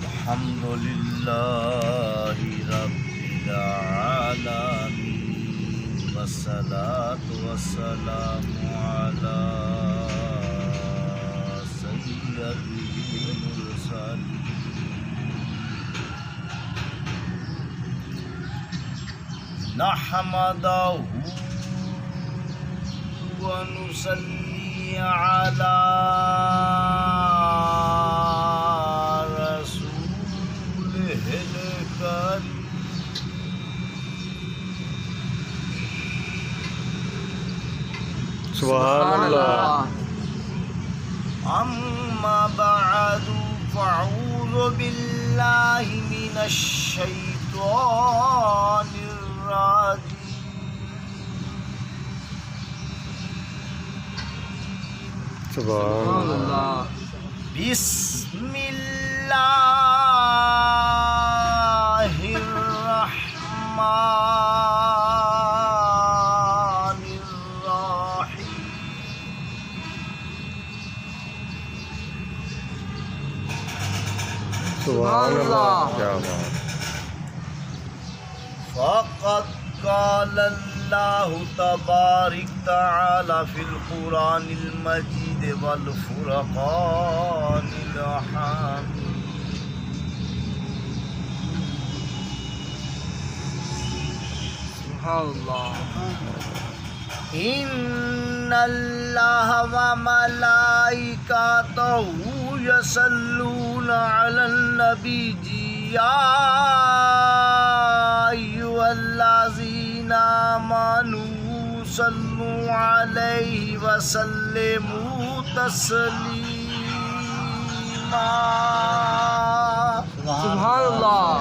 الحمد لله رب العالمين والصلاة والسلام على سيد المرسلين نحمده ونصلي على رسوله الكريم سبحان اللہ. أما بعد فأعوذ بالله من الشيطان الرجيم سبحان اللہ. بسم الله الرحمن الرحيم سبحان اللہ. کیا بات. فقد قال الله تبارك تعالى في القرآن المجيد والفرقان الحميد سبحان اللہ. إن الله وملائكته يصلون على النبي يا أيها الذين آمنوا صلوا عليه وسلموا تسليما. سبحان اللہ.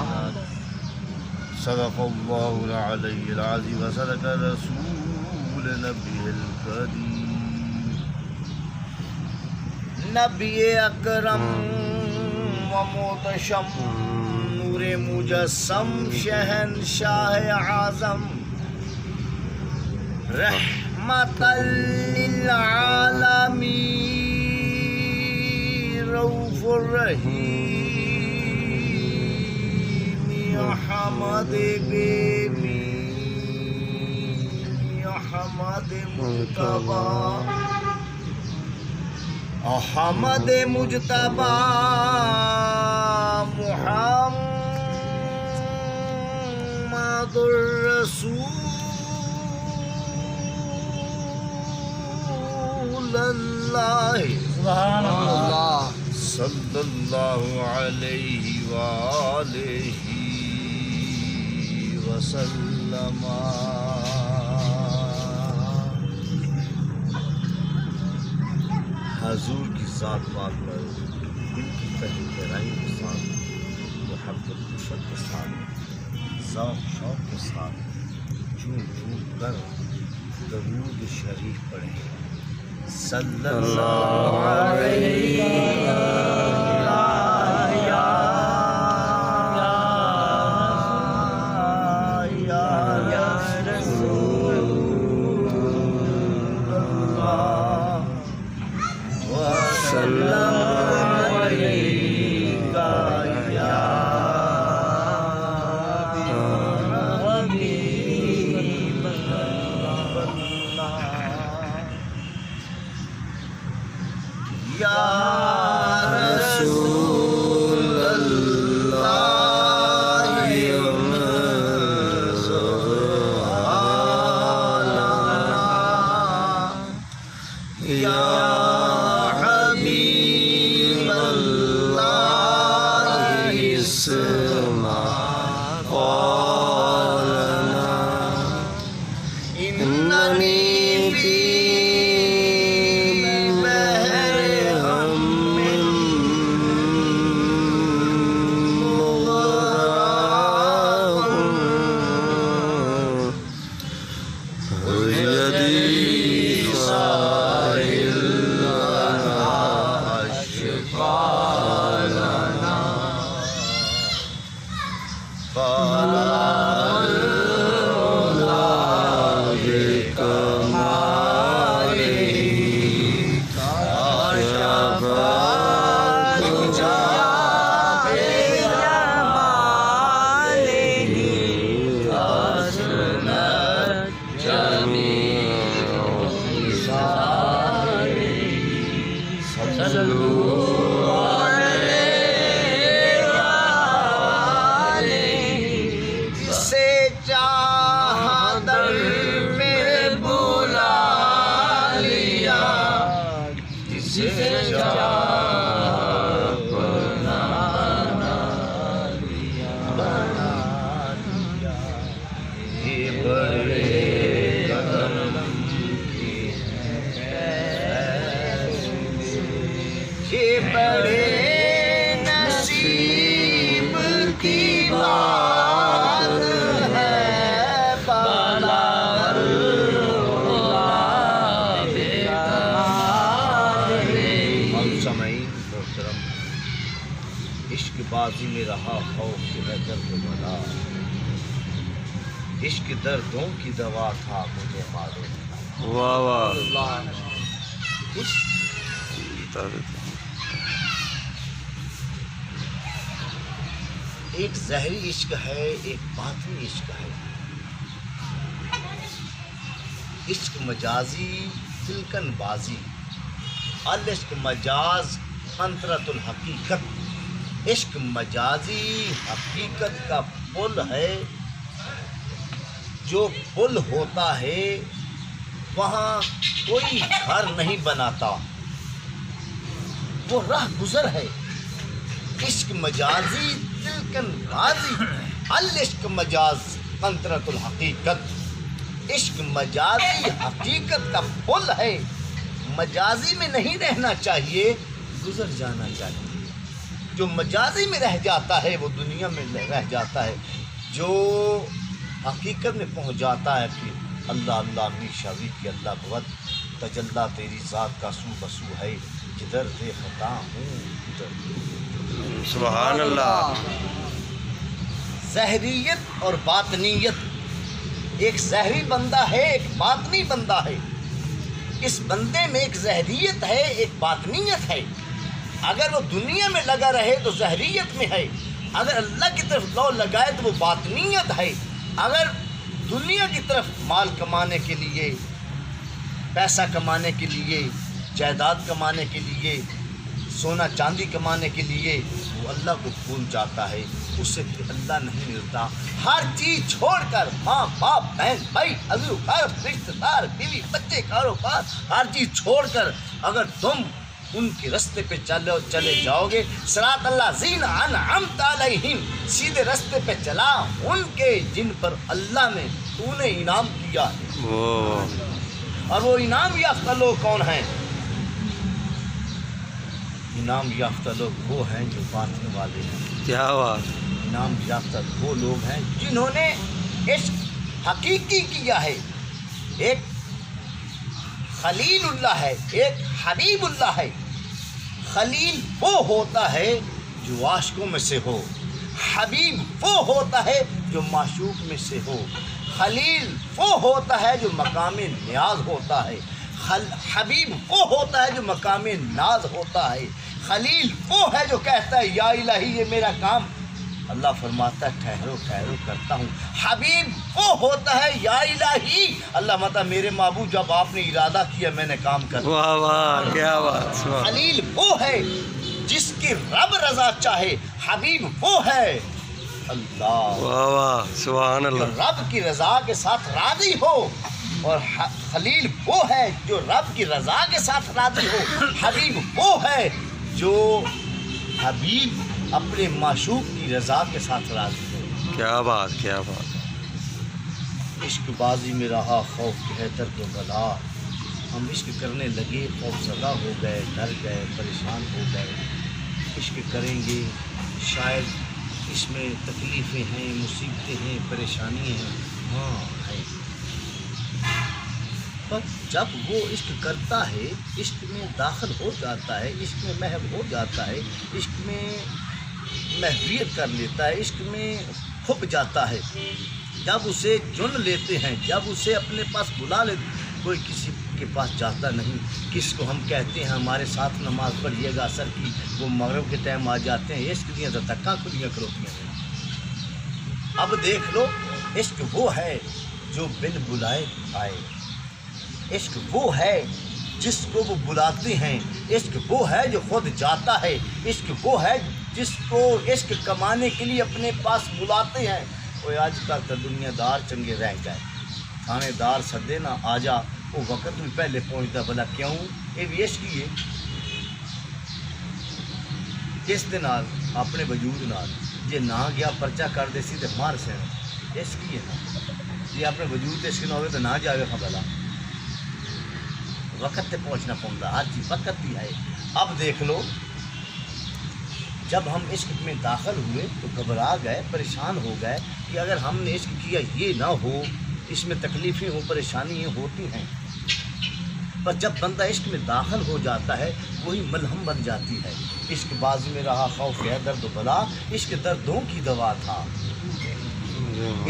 صدق الله العلي العظيم وصدق رسول نبی الکریم. نبی اکرم و محتشم نور مجسم شہنشاہ اعظم رحمت للعالمین رؤوف الرحیم احمد بیمی احمد مجتبی احمد مجتبی محمد رسول اللہ سبحان اللہ. صلی اللہ علیہ وآلہ وسلم. حضور کی ذات پاک پر دل کی تہی گہرائی کے ساتھ محبت خشوع کے ساتھ ذوق شوق کے ساتھ جھوم جھوم کر درود شریف پڑھیں. صلی اللہ علیہ عشق بازی میں رہا خوف کہ ہے درد بلا، عشق دردوں کی دوا تھا مجھے معلوم تھا۔ واہ واہ اللہ ایک ظاہری عشق ہے، ایک باطنی عشق ہے۔ عشق مجازی تلکن بازی، العشق مجاز انطرت الحقیقت۔ عشق مجازی حقیقت کا پل ہے، جو پل ہوتا ہے وہاں کوئی گھر نہیں بناتا، وہ راہ گزر ہے۔ عشق مجازی تلکن بازی، العشق مجاز انطرت الحقیقت۔ عشق مجازی حقیقت کا پل ہے، مجازی میں نہیں رہنا چاہیے، گزر جانا چاہیے۔ جو مجازی میں رہ جاتا ہے وہ دنیا میں رہ جاتا ہے، جو حقیقت میں پہنچ جاتا ہے پھر اللہ اللہ میر شاوی کی اللہ بہت تجلا تیری ذات کا سو بسو ہے، جدھر دیکھتا ہوں ادھر۔ سبحان اللہ۔ ظاہریت اور باطنیت، ایک ظاہری بندہ ہے، ایک باطنی بندہ ہے۔ اس بندے میں ایک ظاہریت ہے، ایک باطنیت ہے۔ اگر وہ دنیا میں لگا رہے تو ظاہریت میں ہے، اگر اللہ کی طرف لو لگائے تو وہ باطنیت ہے۔ اگر دنیا کی طرف مال کمانے کے لیے، پیسہ کمانے کے لیے، جائیداد کمانے کے لیے، سونا چاندی کمانے کے لیے وہ اللہ کو بھول جاتا ہے، اس سے پھر اللہ نہیں ملتا۔ ہر چیز چھوڑ کر، ماں باپ بہن بھائی عزیز و اقارب رشتہ دار بیوی بچے کاروبار ہر چیز چھوڑ کر اگر تم ان کے رستے پہ چلے جاؤ گے، صراط الذین انعمت علیہم، سیدھے رستے پہ چلا ان کے جن پر اللہ نے تو نے انعام کیا ہے۔ اور وہ انعام یافتہ لوگ کون ہیں؟ انعام یافتہ لوگ وہ ہیں جو باطن والے ہیں۔ کیا بات۔ انعام یافتہ وہ لوگ ہیں جنہوں نے عشق حقیقی کیا ہے۔ ایک خلیل اللہ ہے، ایک حبیب اللہ ہے۔ خلیل وہ ہوتا ہے جو عاشقوں میں سے ہو، حبیب وہ ہوتا ہے جو معشوق میں سے ہو۔ خلیل وہ ہوتا ہے جو مقام نیاز ہوتا ہے، حبیب وہ ہوتا ہے جو مقام ناز ہوتا ہے۔ خلیل وہ ہے جو کہتا ہے یا الہی یہ میرا کام، اللہ فرماتا ہے ٹھہرو ٹھہرو کرتا ہوں۔ حبیب وہ ہوتا ہے یا الہی، اللہ متا میرے معبود جب آپ نے ارادہ کیا میں نے کام کر دیا۔ واہ واہ کیا بات۔ خلیل وہ ہے جس کی رب رضا چاہے، حبیب وہ ہے اللہ واہ واہ سبحان جو اللہ۔ رب کی رضا کے ساتھ راضی ہو، اور خلیل وہ ہے جو رب کی رضا کے ساتھ راضی ہو۔ حبیب وہ ہے جو حبیب اپنے معشوق کی رضا کے ساتھ راضی ہو۔ کیا بات کیا بات۔ عشق بازی میں رہا خوف کہ ہے درد و بلا، ہم عشق کرنے لگے خوف زدہ ہو گئے، ڈر گئے، پریشان ہو گئے۔ عشق کریں گے شاید اس میں تکلیفیں ہیں، مصیبتیں ہیں، پریشانیاں ہیں، ہاں ہیں، پر جب وہ عشق کرتا ہے، عشق میں داخل ہو جاتا ہے، عشق میں محو ہو جاتا ہے، عشق میں محویت کر لیتا ہے، عشق میں کھپ جاتا ہے، جب اسے چن لیتے ہیں، جب اسے اپنے پاس بلا لیتے، کوئی کسی کے پاس جاتا نہیں۔ کس کو ہم کہتے ہیں ہمارے ساتھ نماز پڑھیے گا اثر کی، وہ مغرب کے ٹائم آ جاتے ہیں، عشق دیا تو تکا کھلیاں کروتیاں ہیں۔ اب دیکھ لو، عشق وہ ہے جو بن بلائے آئے، عشق وہ ہے جس کو وہ بلاتے ہیں، عشق وہ ہے جو خود جاتا ہے، عشق وہ ہے جس کو عشق کمانے کے لیے اپنے پاس بلاتے ہیں۔ کوئی آج کل کا دنیا دار چنگے رہ جائے، تھانے دار سدے نہ آ جا، وہ وقت بھی پہلے پہنچتا، بلا کیوں یہ بھی عشق ہی ہے۔ کس دے نال اپنے وجود نال جے نہ گیا پرچہ کر دے سی تے مار سے عشق ہی ہے نا، جی اپنے وجود عشق نہ ہوئے تو نہ جاوے خبلا، وقت تے پہنچنا پڑتا، ہر چیز وقت ہی ہے۔ اب دیکھ لو، جب ہم عشق میں داخل ہوئے تو گھبرا گئے، پریشان ہو گئے کہ اگر ہم نے عشق کیا یہ نہ ہو، اس میں تکلیفیں ہوں، پریشانیاں ہوتی ہیں، پر جب بندہ عشق میں داخل ہو جاتا ہے وہی ملہم بن جاتی ہے۔ عشق بازی میں رہا خوف ہے درد و بلا، عشق دردوں کی دوا تھا،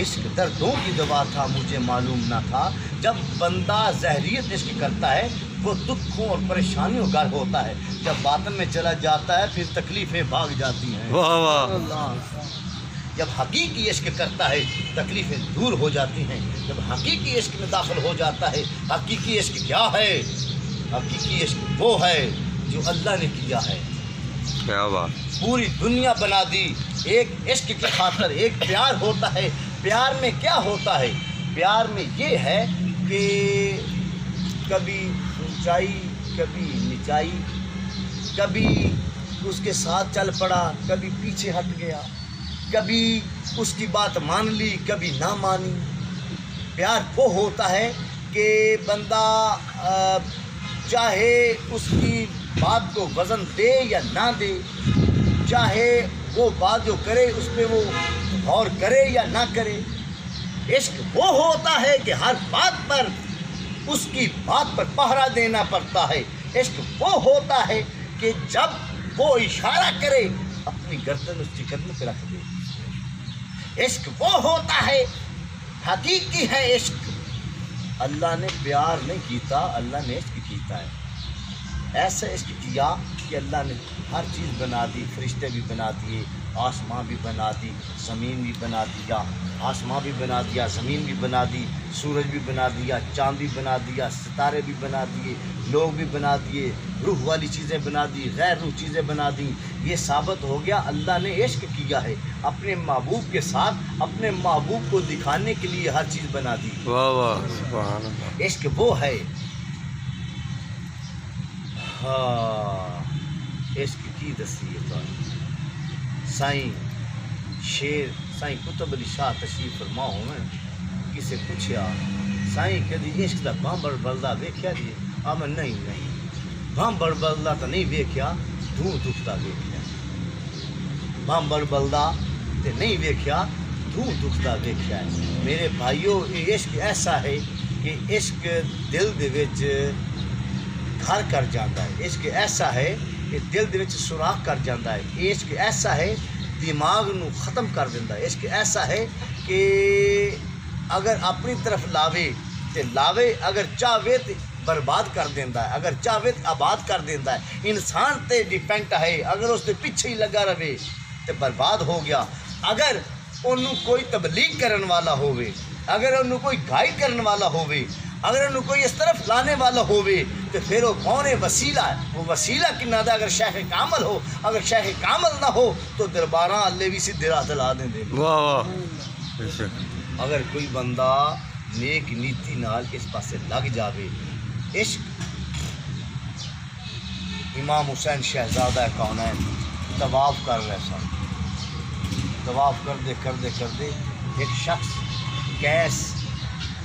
عشق دردوں کی دوا تھا، مجھے معلوم نہ تھا جب بندہ زہریت عشق کرتا ہے وہ دکھوں اور پریشانیوں کا ہوتا ہے، جب باطن میں چلا جاتا ہے پھر تکلیفیں بھاگ جاتی ہیں، واہ واہ، جب حقیقی عشق کرتا ہے تکلیفیں دور ہو جاتی ہیں، جب حقیقی عشق میں داخل ہو جاتا ہے۔ حقیقی عشق کیا ہے؟ حقیقی عشق وہ ہے جو اللہ نے کیا ہے، کیا بات، پوری دنیا بنا دی ایک عشق کی خاطر۔ ایک پیار ہوتا ہے، پیار میں کیا ہوتا ہے؟ پیار میں یہ ہے کہ کبھی اونچائی کبھی نچائی، کبھی اس کے ساتھ چل پڑا کبھی پیچھے ہٹ گیا، کبھی اس کی بات مان لی کبھی نہ مانی۔ پیار وہ ہوتا ہے کہ بندہ چاہے اس کی بات کو وزن دے یا نہ دے، چاہے وہ بات جو کرے اس پہ وہ غور کرے یا نہ کرے۔ عشق وہ ہوتا ہے کہ ہر بات پر اس کی بات پر پہرا دینا پڑتا ہے۔ عشق وہ ہوتا ہے کہ جب وہ اشارہ کرے اپنی گردن اس کی قدم پہ رکھ دے۔ عشق وہ ہوتا ہے، حقیقی ہے عشق۔ اللہ نے پیار نہیں کیتا، اللہ نے عشق کیتا ہے۔ ایسا عشق کیا کہ اللہ نے ہر چیز بنا دی، فرشتے بھی بنا دیے، آسمان بھی بنا دی، زمین بھی بنا دیا، آسمان بھی بنا دیا، زمین بھی بنا دی، سورج بھی بنا دیا، چاند بھی بنا دیا، ستارے بھی بنا دیے، لوگ بھی بنا دیے، روح والی چیزیں بنا دی، غیر روح چیزیں بنا دی۔ یہ ثابت ہو گیا اللہ نے عشق کیا ہے، اپنے محبوب کے ساتھ اپنے محبوب کو دکھانے کے لیے ہر چیز بنا دی۔ واہ واہ، سبحان اللہ، عشق وہ ہے، ہاں عشق کی دسی ہے۔ سائیں شیر سائیں قطب علی شاہ تشریف فرما ہوئے، کسے پوچھیا سائیں کدی عشق دا بامبڑ بلدا ویکھیا جی؟ میں نہیں بامبڑ بلدا تو نہیں ویکھیا، دھوں دکھدا ویکھیا، بامبڑ بلدا تے نہیں ویکھیا، دھوں دکھدا ویکھیا ہے۔ میرے بھائیو، یہ عشق ایسا ہے کہ عشق دل دے وچ گھر کر جاتا ہے، عشق ایسا ہے کہ دل دے وچ سوراخ کر جاتا ہے، عشق ایسا ہے دماغ نو ختم کر دیتا ہے، عشق ایسا ہے کہ اگر اپنی طرف لاوے تے لاوے، اگر چاہے تے برباد کر دیتا ہے، اگر چاہے تے آباد کر دیتا ہے۔ انسان تے ڈیپینڈ ہے، اگر اس کے پیچھے ہی لگا رہے تے برباد ہو گیا۔ اگر انہوں کوئی تبلیغ کرن والا ہووے، اگر انہوں کوئی گائیڈ کرن والا ہووے، اگر انہوں کوئی اس طرف لانے والا ہووے تو پھر وہ کون ہے؟ وسیلہ ہے۔ وہ وسیلہ کنہ دا؟ اگر شیخ کامل ہو، اگر شیخ کامل نہ ہو تو درباراں اللہ بھی سیدھے راہ دلا دیں دے۔ واہ واہ، بے شک، اگر کوئی بندہ نیک نیتی نال اس پاسے لگ جاوے، عشق۔ امام حسین شہزادہ کونین طواف کر رہے سن، طواف کردے ایک شخص کیس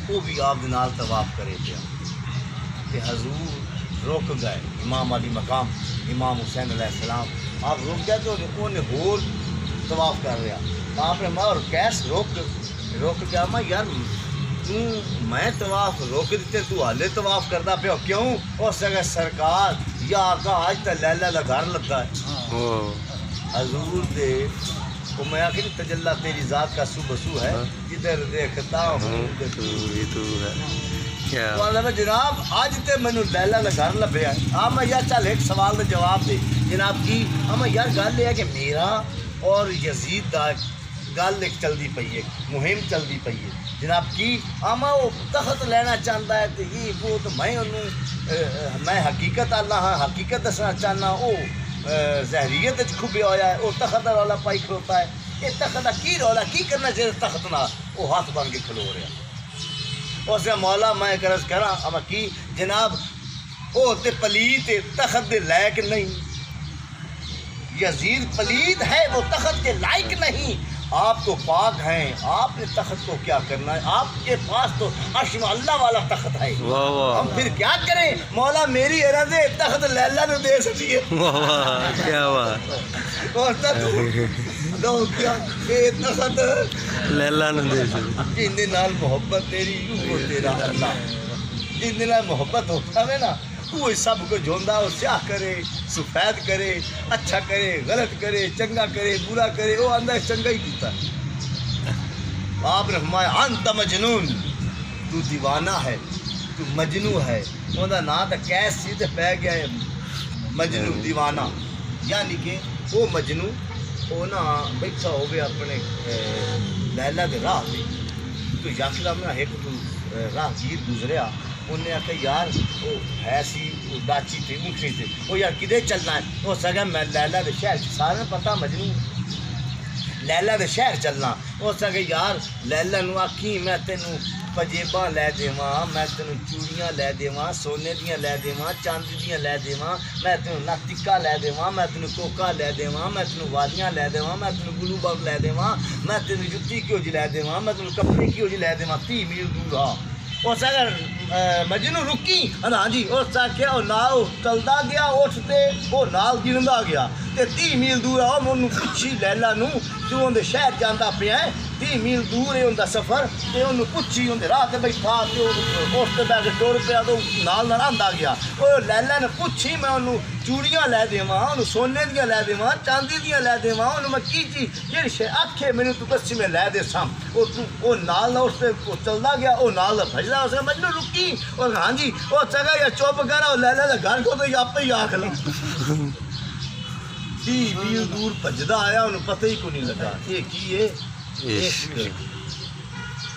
وہ بھی آپ دے نال طواف کرے پیا کہ حضور رک گئے، امام علی مقام امام حسین علیہ السلام، آپ رک گئے تو انہیں ہور طواف کر رہا۔ آپ نے اور کیس رک گیا، میں یار میں طواف روک دیتے تو حالے طواف کرتا پیا کیوں؟ اس جگہ سرکار یا آقا آج تک لیلہ دا گھر لگا ہے حضور دے وہ میں آخر تجلہ تیری ذات کا سو بسو ہے، جدھر دیکھتا ہوں تو ہے کیا جناب آج تے مینوں لیلہ دا گھر لبھیا ہے۔ میں یار چل ایک سوال دا جواب دے جناب کی۔ میں یار گل یہ ہے کہ میرا اور یزید دا گل ایک چلتی پئی ہے، مہم چلتی پئی ہے جناب کی۔ میں وہ تخت لینا چاہتا ہے تو یہ وہ تو میں حقیقت اللہ ہاں، حقیقت دسنا چاہنا۔ وہ ظاہریت کھبیا ہوا ہے، وہ تخت کا رولا پائی کھلوتا ہے۔ یہ تخت کا کی رولا کی کرنا چاہیے تخت نہ؟ وہ ہاتھ بن کے کھلو رہا۔ اس مولا میں قرض کرا اما کی جناب وہ تے پلیت تخت دے لائق نہیں، یزید پلید ہے، وہ تخت کے لائق نہیں۔ آپ تو پاک ہیں، آپ نے تخت کو کیا کرنا ہے؟ آپ کے پاس تو عرش اللہ والا تخت ہے، ہم پھر کیا کریں؟ مولا میری عرض ہے تخت لیلا نے دے سکتی ہے۔ کیا بات، تخت لیلا نے دے سکتی، جن دے نال محبت تیری وہ تیرا اللہ، جن دے نال محبت ہوتا ہے نا وہ سب کچھ ہوندا وہ سیاہ کرے سفید کرے اچھا کرے غلط کرے چنگا کرے برا کرے وہ آندا چنگا ہی کیتا ہے آپ نے فرمایا انت مجنون تو دیوانہ ہے تو مجنو ہے اوندا نام تے کیس سی تے پی گیا ہے مجنو دیوانہ یعنی کہ وہ مجنو وہ نا بیٹھا ہوگے اپنے لیلا دے راہ تے تو یکدم نا ایک راہ گیر گزریا انہیں آخیا یار وہ ہے سی وہ ڈاچی تھی اونٹنی تھی وہ یار کدے چلنا ہے وہ سکا میں لیلا دے شہر سارے پتہ مجنو لیلا دے شہر چلنا وہ سکا یار لیلا نو آکھی میں تینوں پجیباں لے دیواں میں تینوں چوڑیاں لے دیواں سونے دیاں لے دیواں چاندی دیاں لے دیواں میں تینوں نک ٹکا لے دیواں میں تینوں کوکا لے دیواں میں تینوں والیاں لے دیواں میں تینوں گلو بگ لے دیواں میں تینوں جتی کیوں جی لے دیواں میں تینوں کپڑے کیوں جی لے دیواں 30 میل دور آ اس اگر مجنو رکی ہاں جی اس آخیا وہ نال چلتا گیا اٹھتے وہ نال گردا گیا تے 30 میل دور آؤ میں انہوں پوچھی لیلا نو تو اندر شہر جانا پیا ہے 30 میل دور ہے انہوں سفر تے انہوں پوچھی اندر راہ تے بیٹھا تے اس تے بہ کے ٹر پیا تو نال آندا گیا وہ لیلا نے پوچھی میں انہوں چوڑیاں لے دیواں انہوں سونے دیاں لے دیواں چاندی دیاں لے دیواں انہوں میں کی جہی شے آکھے مینوں تو دسی میں لے دے سام وہ نال اس تے چلدا گیا وہ نال بھجدا اس مجنو رکی اور ہاں جی وہ چگا یا چپ کرا لیلا دے گھر کو تو آپ ہی آکھ لا 30 میل دور بھجدا آیا انہوں پتہ ہی کو نہیں لگا یہ کی ہے عشق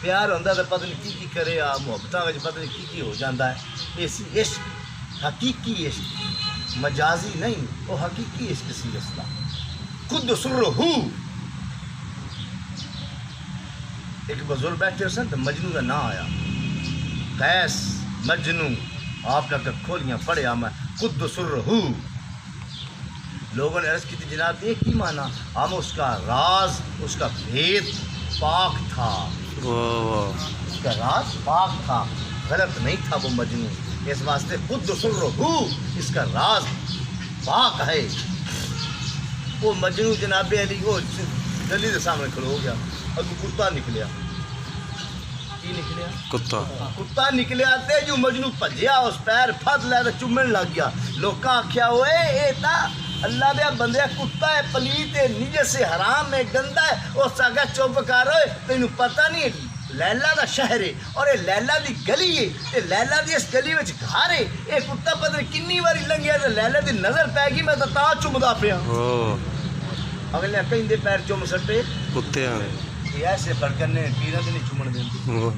پیار ہوندا تے پتہ نہیں کی کرے آ محبتاں وچ پتہ نہیں کی ہو جاندا ہے اس عشق حقیقی عشق مجازی نہیں وہ حقیقی عشق سی اصلا خود سرہ ایک بزرگ بیٹھے سن تو مجنو کا نام آیا قیس مجنو آپ نے کھولیاں پڑھیا میں خود سرہ لوگوں نے عرض کی تھی جناب یہ کی معنی ہم اس کا راز اس کا بھید پاک تھا اس کا راز پاک تھا غلط نہیں تھا وہ مجنو اس واسطے خود سرہ اس کا راز پاک ہے وہ مجنو جناب علی وہ گلی کے سامنے کھڑو ہو گیا اگو کتا نکلیا کی نکلیا کتا نکلیا تے جو مجنو بھجیا اس پیر پھد لے تے چومن لگ گیا لوکاں آکھیا اوئے اے تا اللہ دے بندے کتا ہے پلیت ہے نجس ہے حرام ہے گندا ہے اس آگے چپ کر ہوئے تینوں پتہ نہیں لیلا دا شہر ہے اور یہ لیلا دی گلی ہے تے لیلا دی اس گلی وچ گھر ہے یہ کتا پتہ نہیں کنی واری لنگیا تے لیلا دی نظر پے گی میں تا چمدا پیا اگلے کہیں دے پیر چم سٹے کتے یہ ایسے پھڑکنے پیراں دے نہیں چومن دیندے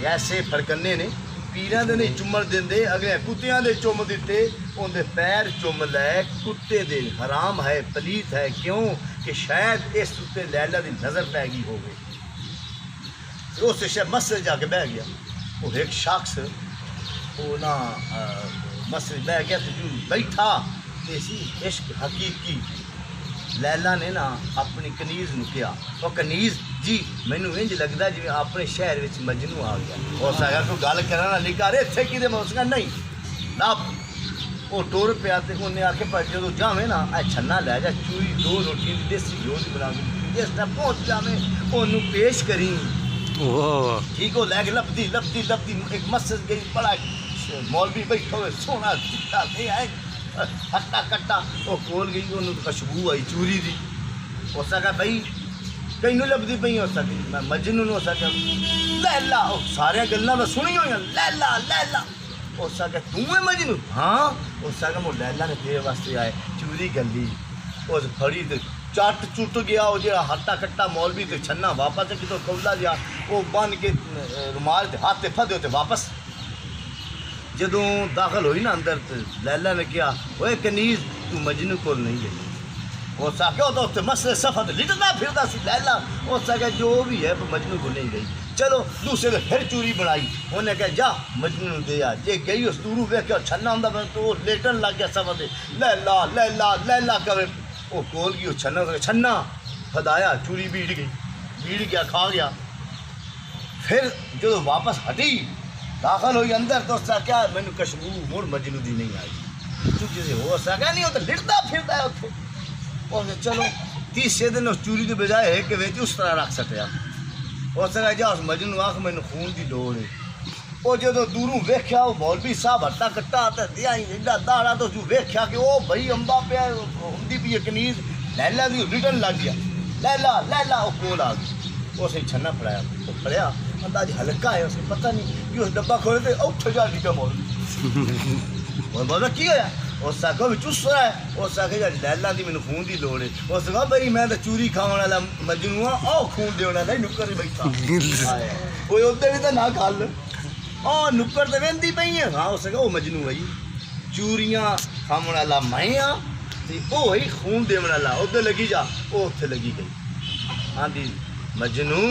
یہ ایسے پھڑکنے نے پیراں دے نہیں چومن دیندے اگلے کتیاں دے چوم دتے اون دے پیر چوم لے کتے دے حرام ہے پلیت ہے کیوں کہ شاید اس تے لیلا دی نظر پے گئی ہو گئی اس شے مسجد جا کے بیٹھ گیا وہ ایک شخص وہ نا مسجد بیٹھ گیا تو جو بیٹھا اسی عشق حقیقی لیلا نے نا اپنی کنیز نو کیا وہ کنیز جی مینوں انج لگدا جویں اپنے شہر وچ مجنو آ گیا اس آگا کوئی گل کرنا لکھا رے اتنے کی موسیقی نہیں نہ وہ ٹور پیا تو انہیں آ کے پر جدو جاویں نا اے چھنا لے جا چوری 2 روٹی دیسی گھیو دی بنا کے جس طرح پہنچ جاویں انہوں پیش کریں ٹھیک ہو لے کے لبدی ایک مسجد گئی بڑا مولوی بیٹھا ہوئے سونا چٹا نہیں آئے ہٹا کٹا وہ کول گئی انہوں خوشبو آئی چوری دی ہو سکا بھائی کہیں لبدی پہ ہو سکی میں مجنون ہو سکا لیلا سارے گلاں میں سنی ہوئی لیلا لیلا ہو سکا تمہیں مجنون ہاں ہو سکا وہ لیلا نے تیرے واسطے آئے چوری گلی اس پھڑی تے چٹ چٹ گیا وہ جا ہٹا کٹا مولوی تے چھنا واپس کتوں کولا جا وہ بن کے رومال تے ہاتھ پھدے تے واپس جدوں داخل ہوئی نا اندر تے لیلا نے کیا وہ کنیز تو مجنو کول نہیں گئی وہ ساکھا تو اس مسئلے صفحہ لٹتا پھرتا سی لیلا وہ ساکھا جو بھی ہے مجنو کو نہیں گئی چلو دوسرے نے پھر چوری بنائی انہیں کہا جا مجنو دے آ جے گئی اس دوروں ویکھ کے چھنا ہوندا تو وہ لیٹن لگ گیا صفحہ تے لیلا لیلا لیلا کرے وہ کول گئی وہ چھنا پھدایا چوری بیڑ گیا کھا گیا پھر جو واپس ہٹی داخل ہوئی اندر تو اس کا کیا مینوں کشبو مڑ مجنو دی نہیں آئی چونکہ سے ہو سکا نہیں ہوتا لٹتا پھرتا ہے اتنے اور چلو تیسرے دن اس چوری کے بجائے ہے کہ ویچ اس طرح رکھ سکیا ہو سکا جا اس مجنو آنکھ مینوں خون دی لوڑ ہے وہ جدو دوروں ویکھیا وہ مولوی صاحب ہٹا کٹا تے دیا ایڈا داڑا تو جو ویکھیا کہ وہ بھائی امبا پیا ہوندی پئی کنیز لیلا دی ریٹن لگ گیا لیلا وہ کول آ گئی اس نے چھنا پھڑایا وہ پھڑیا انداز ہلکا ہے اس کو پتہ نہیں کہ اس ڈبہ کھولے تے اٹھ جا ڈگا مولوی وہ بولا کی ہویا اس آخو بھی چس رہا ہے اس آخے جا لیلا دی مینوں خون دی لوڑ ہے اس کہا بھائی میں تو چوری کھاون والا مجنوں ہاں آؤ خون دیون والا نکر ہی بیٹھا کوئی ادھر بھی تو نہ کھل نکر تو وہدی پی ہے ہاں اس وہ مجنوں بھائی چوریاں کھاون والا میں ہاں وہ ہی خون دیون والا ادھر لگی جا وہ اتنے لگی گئی آدھی مجنوں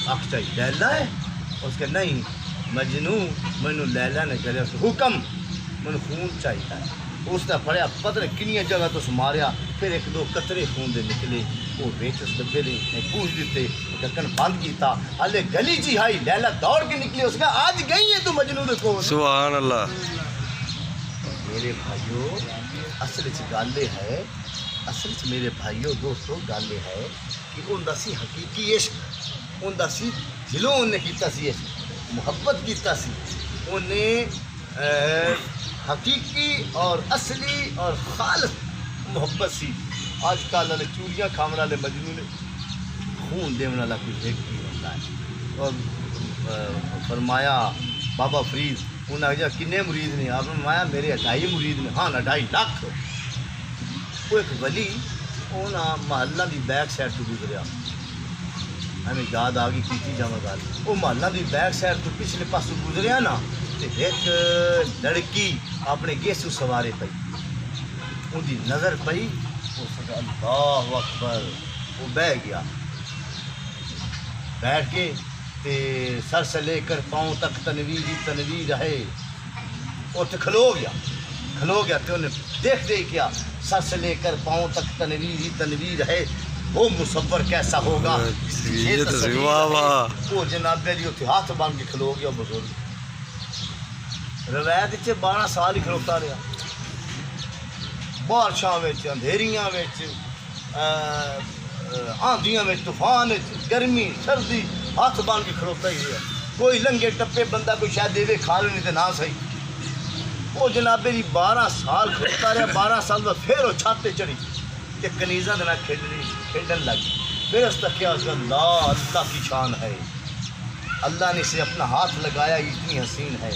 آخ چاہیے لیلا ہے اس کے نہیں مجنوں مینوں لیلا نے کرے حکم مینوں خون چاہیے اس نے پڑھیا پتہ نہیں کنیاں جگہ تو ماریا پھر ایک دو قطرے خون دے نکلے وہ بیچ اس ڈبے نے پوچھ دیتے ڈکن بند کیتا ہلے گلی جی ہائی لیلا دوڑ کے نکلی اس کا آج گئی ہے تو مجنوں دے کول سبحان اللہ میرے بھائیو اصل گل یہ ہے اصل میرے بھائیو دوستو گل یہ ہے کہ ان دا سی حقیقی عشق ان دا سی دلوں انہیں کیتا سی عشق محبت کیتا سی انہیں حقیقی اور اصلی اور خالص محبت سی آج کل والے چوریاں کھاون والے مجنوں نے خون دیون والا کوئی ایک نہیں ہوتا ہے اور فرمایا بابا فرید انہیں آخیا کنے مرید نے آپ نے فرمایا میرے 2.5 مرید نے ہاں 2.5 لاکھ وہ ایک ولی وہ نا محلہ دی بیک سائڈ تو گزریا ہمیں یاد آ گئی کیتی جاواں گل وہ محلہ دی بیک سائڈ تو پچھلے پاسوں گزریا نا تے ایک لڑکی اپنے گیسو سوارے پئی ان دی نظر پئی اس نے اللہ اکبر وہ بہ گیا بیٹھ کے تے سر سے لے کر پاؤں تک تنویر ہی تنویر ہے وہ تو کھلو گیا تو انہیں دیکھ دے کیا سر سے لے کر پاؤں تک تنویر ہی تنویر ہے وہ مصور کیسا ہوگا یہ تصویر ہے وہ جناب جی اتنے ہاتھ بن کے کھلو گیا بزرگ روایت 12 سال ہی کھلوتا رہا بارشاں اندھیریاں آندیاں طوفان گرمی سردی ہاتھ بن کے کھلوتا ہی رہا کوئی لنگے ٹپے بندہ کوئی شاید دے کھا لے نہیں تو نہ صحیح وہ جناب جی 12 سال کھلوتا رہا 12 سال بعد پھر وہ چھاتے چڑھی کہ کنیزاں دے نال کھیڈن لگی پھر اس تک کیا اس کا اللہ کی شان ہے اللہ نے اسے اپنا ہاتھ لگایا اتنی حسین ہے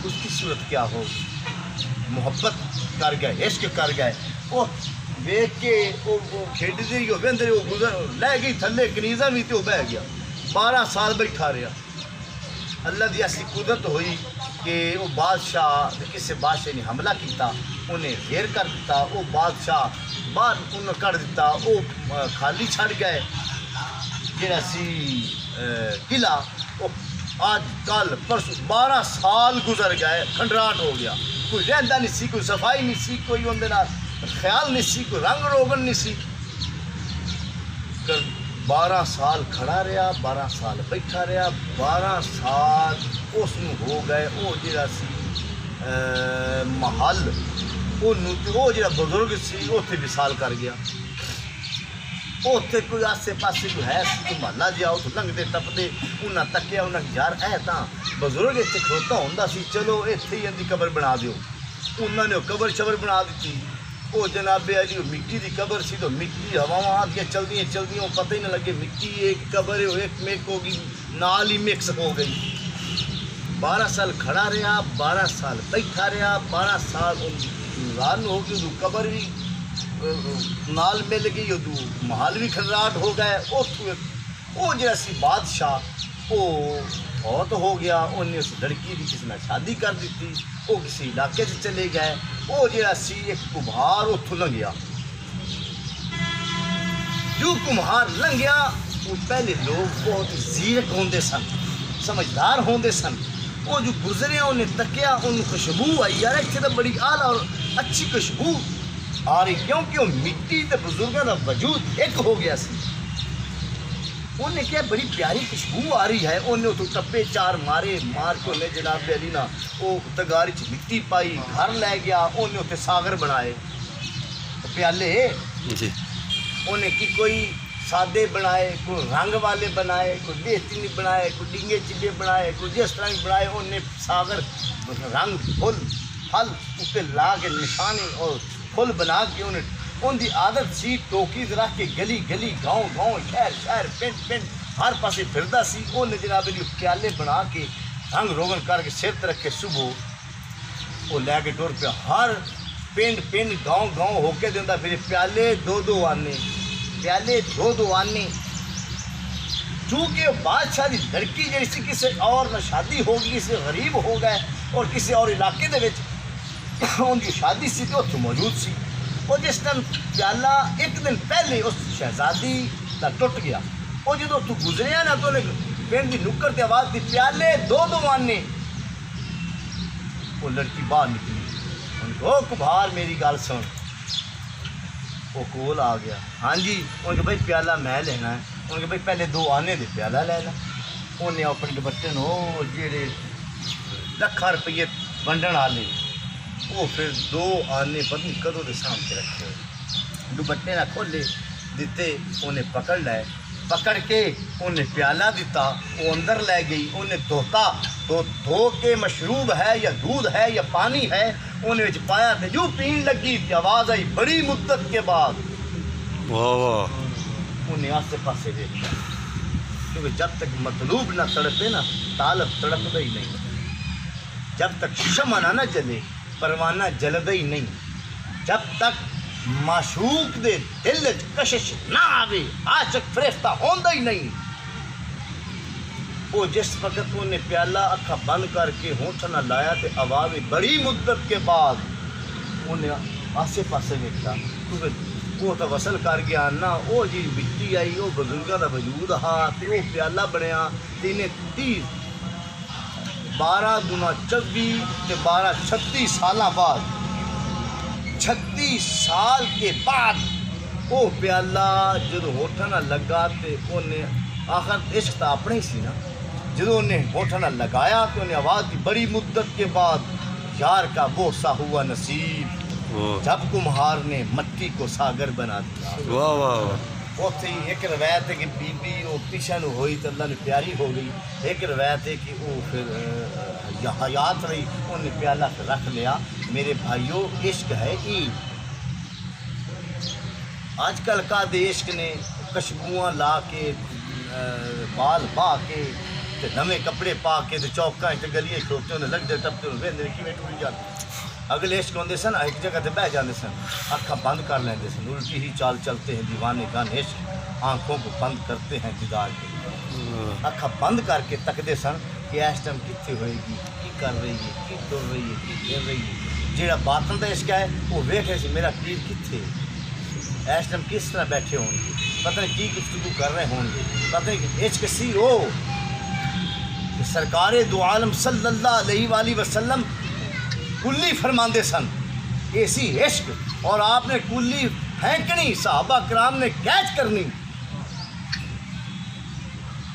اس کی صورت کیا ہو محبت کر گئے عشق کر گئے وہ دیکھ کے وہ کھیڈ دی وہ بہندے وہ گزر لے گئی تھلے کنیزاں بھی تو بہ گیا 12 سال بیٹھا رہا اللہ دی ایسی قدرت ہوئی کہ وہ بادشاہ کسی بادشاہ نے حملہ کیتا انہیں گھیر کر دیتا وہ بادشاہ باہر انہیں کر دیتا وہ خالی چھڑ گئے جہاں سی قلعہ وہ آج کل پرسوں 12 سال گزر گئے کھنڈراٹ ہو گیا کوئی رہندا نہیں سی کوئی صفائی نہیں سی کوئی اندر خیال نہیں سی کوئی رنگ روغن نہیں سی 12 سال کھڑا رہا 12 سال بیٹھا رہا 12 سال اس ہو گئے وہ جہاں سی محل وہ جہاں بزرگ سی اتنے وصال کر گیا اتنے کوئی آسے پاسے کوئی ہے سی کوئی محلہ جہا وہ لنگتے ٹپتے انہیں تکیا انہیں یار ہے تو بزرگ اتنے کھلوتا ہوں سی چلو اتنے ہی اندھی قبر بنا دیو انہوں نے قبر شبر بنا دیتی وہ جناب جی مٹی کی قبر سی تو مٹی ہوا دیا چلدیاں وہ پتہ ہی نہ لگے مٹی ایک قبر ہے ایک میک ہوگی نال ہی مکس ہو گئی 12 سال کھڑا رہا 12 سال بیٹھا رہا 12 سال رن ہو گئی وہ قبر بھی نال مل گئی وہ محل بھی کھنڈراٹ ہو گئے وہ جیسی بادشاہ وہ بہت ہو گیا انہیں اس لڑکی کی کسی نے شادی کر دیتی وہ کسی علاقے سے چلے گئے وہ جہاں سی ایک کمہار اتوں لنگیا جو کمہار لنگیا وہ پہلے لوگ بہت زیرک ہوندے سن سمجھدار ہوندے سن وہ جو گزرے انہیں تکیا ان خوشبو آئی یار اتنے تو بڑی اعلیٰ اور اچھی خوشبو آ رہی کیونکہ وہ مٹی تے بزرگوں کا وجود ایک ہو گیا سی انہیں کیا بڑی پیاری خوشبو آ رہی ہے انہیں تو ٹپے چار مارے مار کے انہیں جناب علی نا وہ تگاری چ مٹی پائی گھر لے گیا انہیں اتنے ساگر بنائے پیالے جی انہیں کی کوئی سادے بنائے، کوئی رنگ والے بنائے، کوئی بہترین بنائے، کوئی ڈنگے چلے بنائے، کوئی جس طرح بھی بنائے. انہیں ساگر رنگ پھل پھل اسے لا کے نشانے اور پھل بنا کے انہیں ان دی عادت سی ٹوکیز رکھ کے گلی گلی گاؤں گاؤں شہر شہر پنڈ پنڈ ہر پاسے پھردا سی. انہیں جناب علی پیالے بنا کے رنگ روغن کر کے سر تے رکھ کے صبح وہ لے کے ٹور پہ ہر پنڈ پنڈ گاؤں گاؤں ہو کے دینا. پھر پیالے دو آنے، پیالے دو آنے. چونکہ بادشاہ دی لڑکی جیسی سی کسی اور نہ شادی ہو گئی، کسی غریب ہو گئے اور کسی اور علاقے دے وچ ان کی شادی سی تو اتنے موجود سی. اور جس ٹائم پیالہ ایک دن پہلے اس شہزادی کا ٹوٹ گیا، اور جدو تو گزریا نا تو پنڈ کی نکر تے آواز دی پیالے دو آنے. وہ لڑکی باہر نکلی، ان کو کبھار میری گل سن. وہ کول آ گیا، ہاں جی. ان کے بھائی پیالہ میں لینا ہے. ان کے بھائی پہلے 2 آنے دے پیالہ لے لا. انہیں اپنے دوپٹے نو جڑے لکھاں روپیے ونڈن والے وہ پھر 2 آنے پتہ نہیں کدوں دے سامنے رکھے، دوپٹے نہ کھولے دیتے. انہیں پکڑ لائے، پکڑ کے انہیں پیالہ دیتا. وہ اندر لے گئی، انہیں دھوتا تو دھو کے مشروب ہے یا دودھ ہے یا پانی ہے انہیں وچ پایا تو جو پین لگی تے آواز آئی بڑی مدت کے بعد. واہ واہ. انہیں آسے پاسے دیکھا، کیونکہ جب تک مطلوب نہ تڑپے نا طالب تڑپتا ہی نہیں. جب تک شمع نہ جلے پروانہ جلدا ہی نہیں. جب تک معشوق دے دل وچ کشش نہ آوے عاشق فرشتہ ہوندا ہی نہیں. وہ جس وقت انہیں پیالہ اکھا بند کر کے ہونٹ نہ لایا تے آواز بڑی مدت کے بعد انہیں آسے پاسے دیکھا، کیونکہ وہ تو وصل کر گیا نا. وہ جی مٹی آئی، وہ بزرگاں دا وجود ہا تے وہ پیالہ بنیا. 3 12 دونا 24 تے 12 36 سالاں بعد 36 سال کے بعد وہ پیالہ جدو ہوٹھا نہ لگا تے انہیں آخر عشق تا اپنے ہی سی نا. جدو انہیں ہوٹھا نہ لگایا تو انہیں آواز دی بڑی مدت کے بعد یار کا وہ سا ہوا نصیب جب کمہار نے مٹی کو ساگر بنا دیا. واہ واہ. اتنے ایک روایت ہے کہ بی بی وہ پیچھے نو ہوئی تو اللہ نے پیاری ہو گئی. ایک روایت ہے کہ وہ پھر حیات رہی، انہیں پیالہ رکھ لیا. میرے بھائیوں عشق ہے ای. آج کل کا دے عشق نے کشبوئاں لا کے بال باہ کے تے نویں کپڑے پا کے تے چوکاں تے گلیاں کھلوتے انہیں لگتے ٹپتے انہیں ویندے کیویں ٹوٹ جاتے. اگلے عشق ہوندے سن ایک جگہ تے بہ جاندے سن، آنکھاں بند کر لیندے سن. الٹی ہی چال چلتے ہیں دیوانے گان عشق، آنکھوں کو بند کرتے ہیں دیدار کے. آنکھاں بند کر کے تکدے سن کہ اس ٹائم کتنے ہوئے گی، کی کر رہی ہے، کی ٹر رہی ہے، کی پھر رہی ہے. جہاں باطن دا عشق ہے وہ ویکھ رہے سی میرا پیر کتنے اس ٹائم کس طرح بیٹھے ہون گے، پتہ نہیں کی گفتگو کر رہے ہوں گے. پتہ نہیں عشق سی وہ کہ سرکار دو عالم صلی اللہ علیہ وآلہ وسلم کلی فرماندے سن ایسی عشق، اور آپ نے کلی پھینکنی، صحابہ کرام نے کیچ کرنی.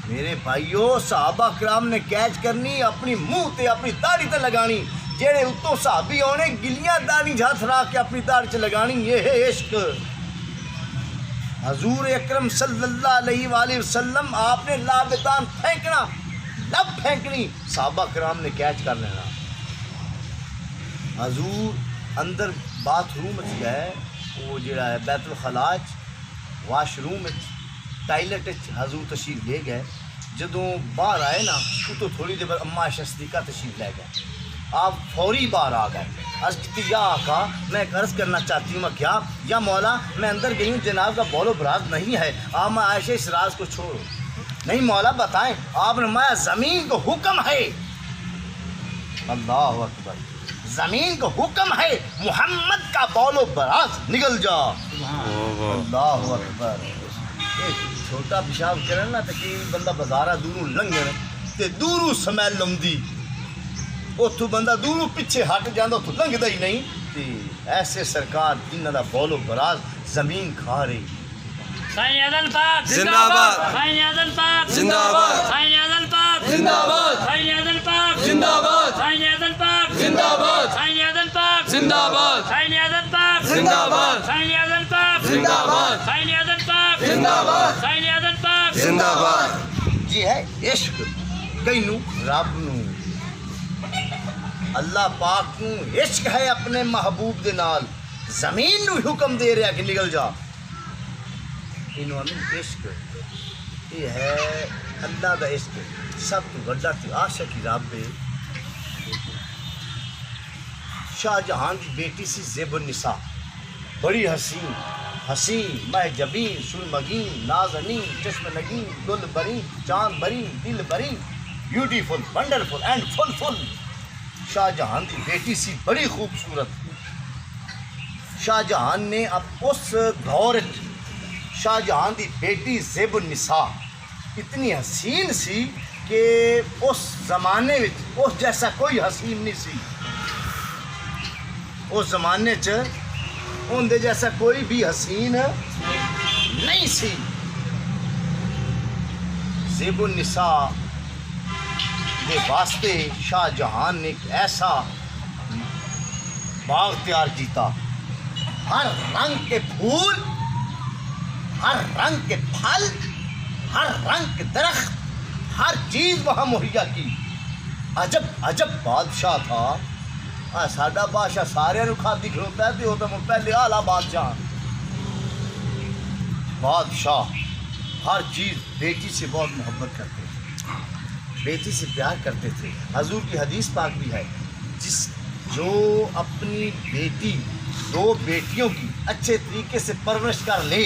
میرے بھائیو صحابہ کرام نے کیچ کرنی، اپنی منہ تے اپنی داڑھی تے لگانی. جہے اتوں صحابی آنے گلیاں داڑھی ہاتھ را کے اپنی داڑھی چ لگانی. یہ ہے عشق. حضور اکرم صلی اللہ علیہ وآلہ وسلم آپ نے لابتان پھینکنا، لب پھینکنی، صحابہ کرام نے کیچ کر لینا. حضور اندر باتھ روم گئے، وہ جڑا ہے بیت الخلاء واش روم ٹائلٹ حضور تشریف لے گئے. جدوں باہر آئے نا تو تھوڑی دیر بعد اما عائشہ صدیقہ تشریف لے گئے. آپ فوری باہر آ گئے. عرض کی یا آقا میں ایک عرض کرنا چاہتی ہوں. کیا؟ یا مولا میں اندر گئی ہوں، جناب کا بول و براز نہیں ہے. آپ میں عائشہ اس راز کو چھوڑو. نہیں مولا بتائیں. آپ نے میں زمین کو حکم ہے، اللہ اکبر، زمین کو حکم ہے محمد کا بول و براز نکل جا. اللہ اکبر. چھوٹا پیشاب کرن نا تے کہ بندہ بازارا دوروں لنگن تے دوروں سمیل لمدی، اتوں بندہ دوروں پیچھے ہٹ جاندہ اتوں لنگدا ہی نہیں. تے ایسے سرکار جنہاں دا بول و براز زمین کھا رہی. سائیں اعظم پاک زندہ آباد. سائیں اعظم پاک زندہ آباد. سائیں اعظم پاک زندہ آباد. سائیں اعظم پاک زندہ آباد. سائیں اعظم پاک زندہ آباد. سائیں اعظم پاک زندہ آباد. سائیں اعظم پاک زندہ آباد. سائیں اعظم پاک زندہ آباد. سائیں اعظم پاک زندہ آباد. زندہ باد جی ہے عشق کینو رب نو اللہ پاک نو عشق ہے اپنے محبوب دے نال زمین نو حکم دے رہا کہ نکل جا انہوں نے عشق یہ ہے اللہ دا عشق سب تو بڑا تے عاشق ہی رب ہے شاہ جہان کی بیٹی سی زیب النساء بڑی حسین مہ جبین سرمگین نازنین چشم نگین گل برین چاند برین دل برین beautiful wonderful and full Shah Jahan کی بیٹی سی بڑی خوبصورت شاہ جہان نے اب اس دور شاہ جہان کی بیٹی زیب النساء اتنی حسین سی کہ اس زمانے اس جیسا کوئی حسین نہیں سی اس زمانے اندر جیسا کوئی بھی حسین نہیں سی زیب النساء کے واسطے شاہ جہان نے ایک ایسا باغ تیار کیتا ہر رنگ کے پھول ہر رنگ کے پھل ہر رنگ کے درخت ہر چیز وہاں مہیا کی عجب بادشاہ تھا ساڈا بادشاہ سارے نو کھاتی کھلوتا ہے تو پہلے آلہ بادشاہ ہر چیز بیٹی سے بہت محبت کرتے تھے بیٹی سے پیار کرتے تھے حضور کی حدیث پاک بھی ہے جو اپنی بیٹی دو بیٹیوں کی اچھے طریقے سے پرورش کر لے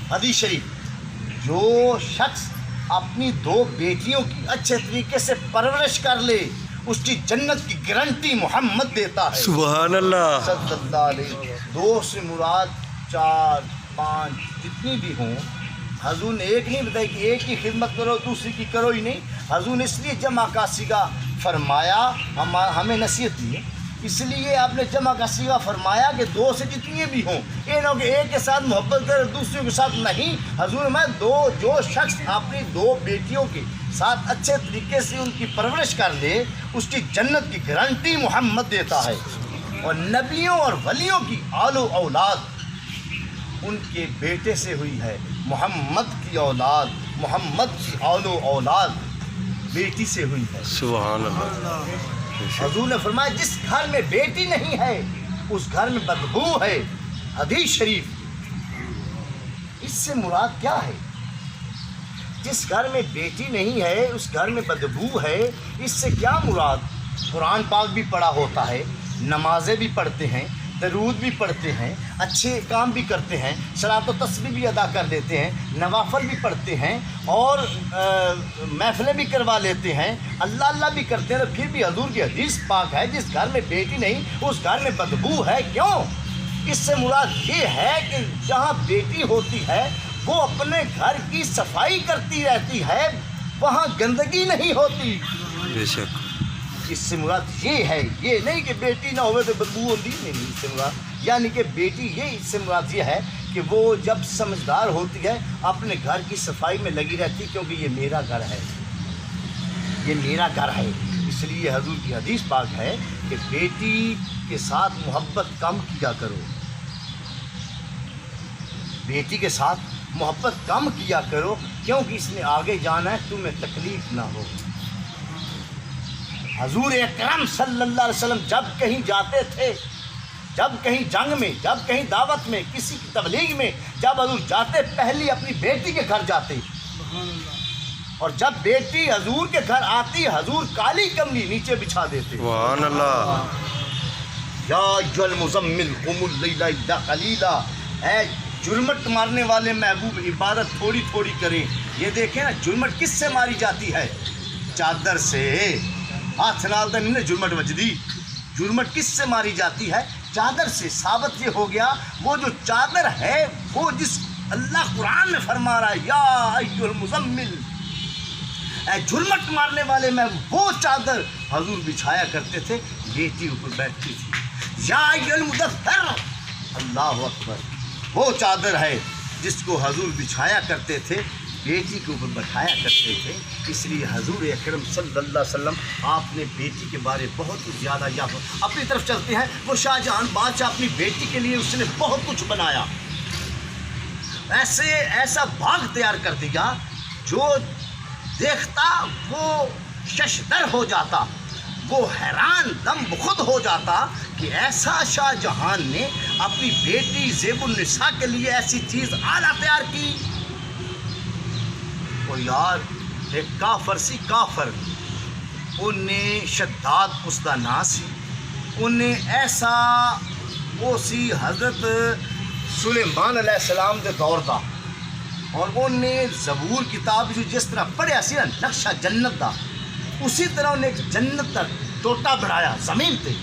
حدیث شریف جو شخص اپنی دو بیٹیوں کی اچھے طریقے سے پرورش کر لے اس کی جنت کی گارنٹی محمد دیتا ہے سبحان اللہ صلی اللہ علیہ دو سے مراد 4 5 جتنی بھی ہوں حضور نے ایک نہیں بتائی کہ ایک کی خدمت کرو دوسری کی کرو ہی نہیں حضور نے اس لیے جمع کا سیگا فرمایا ہمیں نصیحت دی اس لیے آپ نے جمع کا سیگا فرمایا کہ دو سے جتنی بھی ہوں یہ نہ ہو کہ ایک کے ساتھ محبت کرے دوسرے کے ساتھ نہیں حضور میں جو شخص اپنی دو بیٹیوں کے ساتھ اچھے طریقے سے ان کی پرورش کر لے اس کی جنت کی گارنٹی محمد دیتا ہے اور نبیوں اور ولیوں کی آل و اولاد ان کے بیٹے سے ہوئی ہے محمد کی اولاد محمد کی آل و اولاد بیٹی سے ہوئی ہے سبحان اللہ حضور نے فرمایا جس گھر میں بیٹی نہیں ہے اس گھر میں بدبو ہے حدیث شریف اس سے مراد کیا ہے جس گھر میں بیٹی نہیں ہے اس گھر میں بدبو ہے اس سے کیا مراد قرآن پاک بھی پڑھا ہوتا ہے نمازیں بھی پڑھتے ہیں درود بھی پڑھتے ہیں اچھے کام بھی کرتے ہیں صلاۃ و تسبیح بھی ادا کر لیتے ہیں نوافل بھی پڑھتے ہیں اور محفلیں بھی کروا لیتے ہیں اللہ بھی کرتے ہیں پھر بھی حضور کی حدیث پاک ہے جس گھر میں بیٹی نہیں اس گھر میں بدبو ہے کیوں اس سے مراد یہ ہے کہ جہاں بیٹی ہوتی ہے وہ اپنے گھر کی صفائی کرتی رہتی ہے وہاں گندگی نہیں ہوتی بے شک اس سے مراد یہ ہے یہ نہیں کہ بیٹی نہ ہوئے تو بدبو ہوتی نہیں اس سے مراد یعنی کہ بیٹی اس سے مراد یہ ہے کہ وہ جب سمجھدار ہوتی ہے اپنے گھر کی صفائی میں لگی رہتی کیونکہ یہ میرا گھر ہے یہ میرا گھر ہے اس لیے حضور کی حدیث پاک ہے کہ بیٹی کے ساتھ محبت کم کیا کرو بیٹی کے ساتھ محبت کم کیا کرو کیونکہ اس نے آگے جانا ہے تمہیں تکلیف نہ ہو حضور اکرم صلی اللہ علیہ وسلم جب کہیں جاتے تھے جب کہیں جنگ میں جب کہیں دعوت میں کسی کی تبلیغ میں جب حضور جاتے پہلی اپنی بیٹی کے گھر جاتے اور جب بیٹی حضور کے گھر آتی حضور کالی کملی نیچے بچھا دیتے سبحان اللہ یا ایھا المزمل قم اللیل الا قلیلا اے جرمٹ مارنے والے محبوب عبادت تھوڑی تھوڑی کریں یہ دیکھیں نا جرمٹ کس سے ماری جاتی ہے چادر سے ہاتھ نال نہیں نا جرمٹ وجدی جرمٹ کس سے ماری جاتی ہے چادر سے ثابت یہ ہو گیا وہ جو چادر ہے وہ جس اللہ قرآن میں فرما رہا ہے یا ایھا المزمل اے جرمٹ مارنے والے میں وہ چادر حضور بچھایا کرتے تھے بیٹی اوپر بیٹھتی تھی یا ایھا المدثر اللہ اکبر وہ چادر ہے جس کو حضور بچھایا کرتے تھے بیٹی کے اوپر بٹھایا کرتے تھے اس لیے حضور اکرم صلی اللہ علیہ وسلم آپ نے بیٹی کے بارے بہت ہی زیادہ اپنی طرف چلتے ہیں وہ شاہ جہاں بادشاہ اپنی بیٹی کے لیے اس نے بہت کچھ بنایا ایسا باغ تیار کر دیا جو دیکھتا وہ ششدر ہو جاتا، وہ حیران دم خود ہو جاتا کہ ایسا شاہ جہان نے اپنی بیٹی زیب النساء کے لیے ایسی چیز اعلیٰ تیار کی۔ وہ یار ایک کافر سی کافر، انہیں شداد اس کا نا سی، انہیں ایسا وہ سی حضرت سلیمان علیہ السلام دے دور دا، اور انہیں زبور کتاب جو جس طرح پڑھیا سی نا نقشہ جنت دا، اسی طرح انہیں ایک جنت کا ٹوٹا بنایا زمین تے،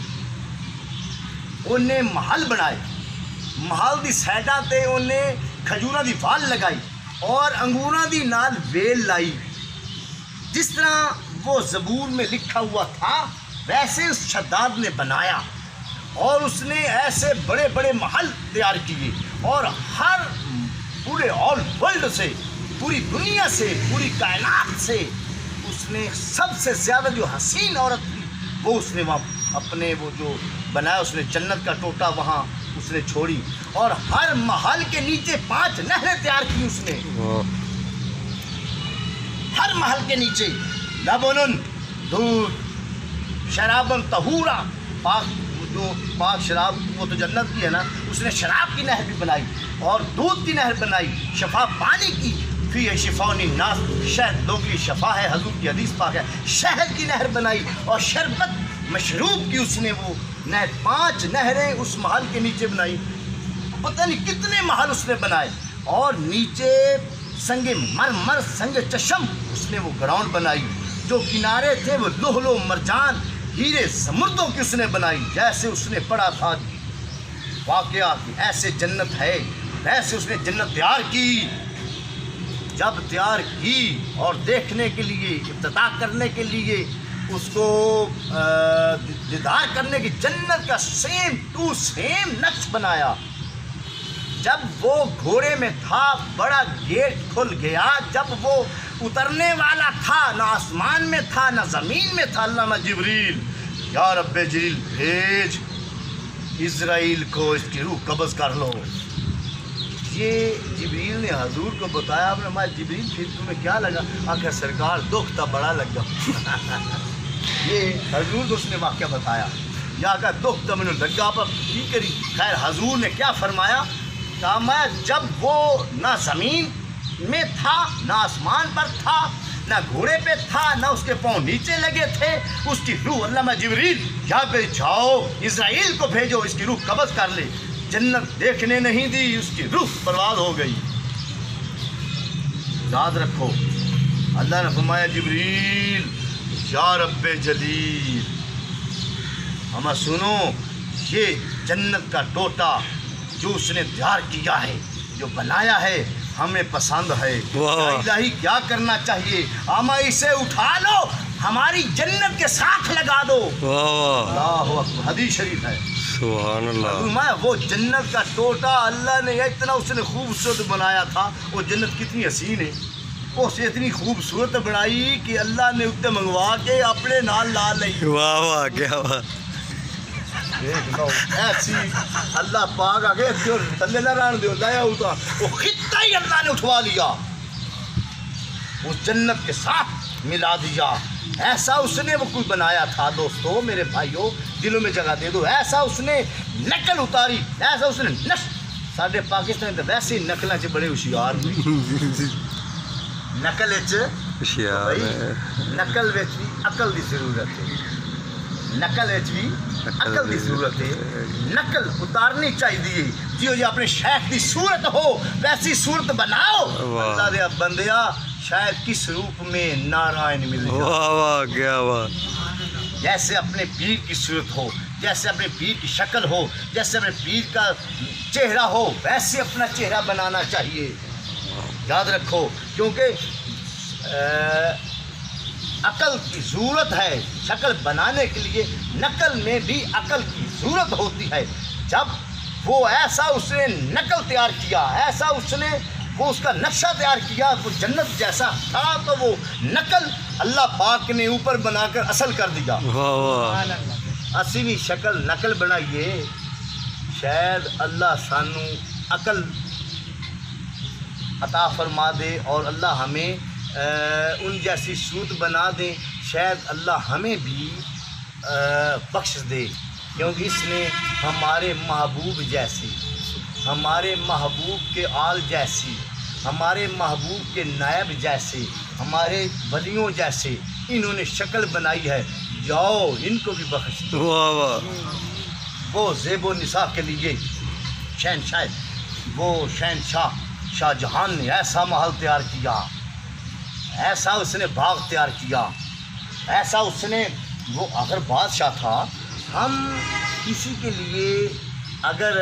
انہیں محل بنائے، محل دی سائڈاں تے انہیں کھجوراں دی وال لگائی اور انگوراں دی نال ویل لائی، جس طرح وہ زبور میں لکھا ہوا تھا ویسے اس شداد نے بنایا، اور اس نے ایسے بڑے بڑے محل تیار کیے، اور ہر پورے آل ورلڈ سے، پوری دنیا سے، پوری کائنات سے اس نے سب سے زیادہ جو حسین عورت تھی وہ اس نے وہاں اپنے وہ جو بنایا، اس نے جنت کا ٹوٹا وہاں اس نے چھوڑی، اور ہر محل کے نیچے 5 نہریں تیار کی اس نے، ہر محل کے نیچے لبن دودھ، شرابن طہورا، پاک شراب، وہ تو جنت کی ہے نا، اس نے شراب کی نہر بھی بنائی اور دودھ کی نہر بنائی، شفا پانی کی، فی شفاء للناس، شہد لوگوں کی شفا ہے، حضور کی حدیث پاک ہے، شہد کی نہر بنائی، اور شربت مشروب کی اس نے وہ نہر، 5 نہریں اس محل کے نیچے بنائی، پتہ نہیں کتنے محل اس نے بنائے، اور نیچے سنگ مرمر سنگ چشم اس نے وہ گراؤنڈ بنائی، جو کنارے تھے وہ لؤلؤ مرجان ہیرے زمردوں کی اس نے بنائی، جیسے اس نے پڑھا تھا واقعہ کہ ایسے جنت ہے، ویسے اس نے جنت تیار کی۔ جب تیار کی اور دیکھنے کے لیے، ابتدا کرنے کے لیے، اس کو دیدار کرنے کی، جنت کا سیم ٹو سیم نقش بنایا۔ جب وہ گھوڑے میں تھا بڑا گیٹ کھل گیا، جب وہ اترنے والا تھا، نہ آسمان میں تھا نہ زمین میں تھا، علامہ جبریل، یا رب جلیل بھیج اسرائیل کو اس کی روح قبض کر لو۔ یہ جبریل نے حضور کو بتایا، آپ نے فرمایا جبریل پھر تمہیں کیا لگا؟ آخر سرکار دکھ تھا بڑا لگا۔ یہ حضور کو اس نے واقعہ بتایا، یا کہ دکھ تھا میں لگا، آپ کی کری؟ خیر حضور نے کیا فرمایا؟ فرمایا جب وہ نہ زمین میں تھا، نہ آسمان پر تھا، نہ گھوڑے پہ تھا، نہ اس کے پاؤں نیچے لگے تھے، اس کی روح، علامہ جبریل یہاں پہ جاؤ اسرائیل کو بھیجو، اس کی روح قبض کر لے۔ جنت دیکھنے نہیں دی، اس کی روح برباد ہو گئی۔ یاد رکھو، اللہ نے فرمایا جبریل یا رب جلیل، ہمیں سنو، یہ جنت کا ٹوٹا جو اس نے تیار کیا ہے، جو بنایا ہے، ہمیں پسند ہے۔ الہی کیا کرنا چاہیے؟ ہمیں اسے اٹھا لو، ہماری جنت کے ساتھ لگا دو۔ اللہ اکبر، حدیث شریف ہے، سبحان اللہ۔ وہ جنت کا ٹوٹا اللہ نے اتنا اس نے خوبصورت بنایا تھا، وہ جنت کتنی حسین ہے، اسے اتنی خوبصورت بنائی کہ اللہ نے اتنے منگوا کے اپنے نال لا لی۔ واہ واہ، کیا بات! ایسی اللہ پاک آگے تھلے نہ رہن دیو، لایا ہوتا وہ خطہ ہی اللہ نے اٹھوا لیا، اس جنت کے ساتھ ملا دیا۔ ایسا اس نے وہ کوئی بنایا تھا دوستو، میرے بھائیوں دلوں میں جگہ دے دو، ایسا اس نے نقل اتاری، ایسا اس نے ساڈے پاکستان تو ویسے ہی نقلیں چ بڑے ہوشیار ہوئی، نقل ہوشیار ہے، نقل وچ بھی عقل دی ضرورت ہے، نقل وچ بھی عقل دی ضرورت ہے، نقل اتارنی چاہیے، جیو جی اپنے شیخ دی صورت ہو ویسی صورت بناؤ۔ اللہ دے بندیا، شاید کس روپ میں نارائن ملے، واہ واہ، کیا بات! جیسے اپنے پیر کی صورت ہو، جیسے اپنے پیر کی شکل ہو، جیسے اپنے پیر کا چہرہ ہو، ویسے اپنا چہرہ بنانا چاہیے۔ یاد رکھو، کیونکہ عقل کی ضرورت ہے شکل بنانے کے لیے، نقل میں بھی عقل کی ضرورت ہوتی ہے۔ جب وہ ایسا اس نے نقل تیار کیا، ایسا اس نے وہ اس کا نقشہ تیار کیا، وہ جنت جیسا تھا، تو وہ نقل اللہ پاک نے اوپر بنا کر اصل کر دیا۔ واہ واہ، اسی بھی شکل نقل بنائیے، شاید اللہ سانو عقل عطا فرما دے، اور اللہ ہمیں ان جیسی صورت بنا دیں، شاید اللہ ہمیں بھی بخش دے، کیونکہ اس نے ہمارے محبوب جیسی، ہمارے محبوب کے آل جیسی، ہمارے محبوب کے نائب جیسے، ہمارے ولیوں جیسے انہوں نے شکل بنائی ہے، جاؤ ان کو بھی بخش دو۔ واہ واہ وہ زیب و نساء کے لیے شہنشاہ شاہ جہان نے ایسا محل تیار کیا، ایسا اس نے باغ تیار کیا، ایسا اس نے، وہ اگر بادشاہ تھا، ہم کسی کے لیے اگر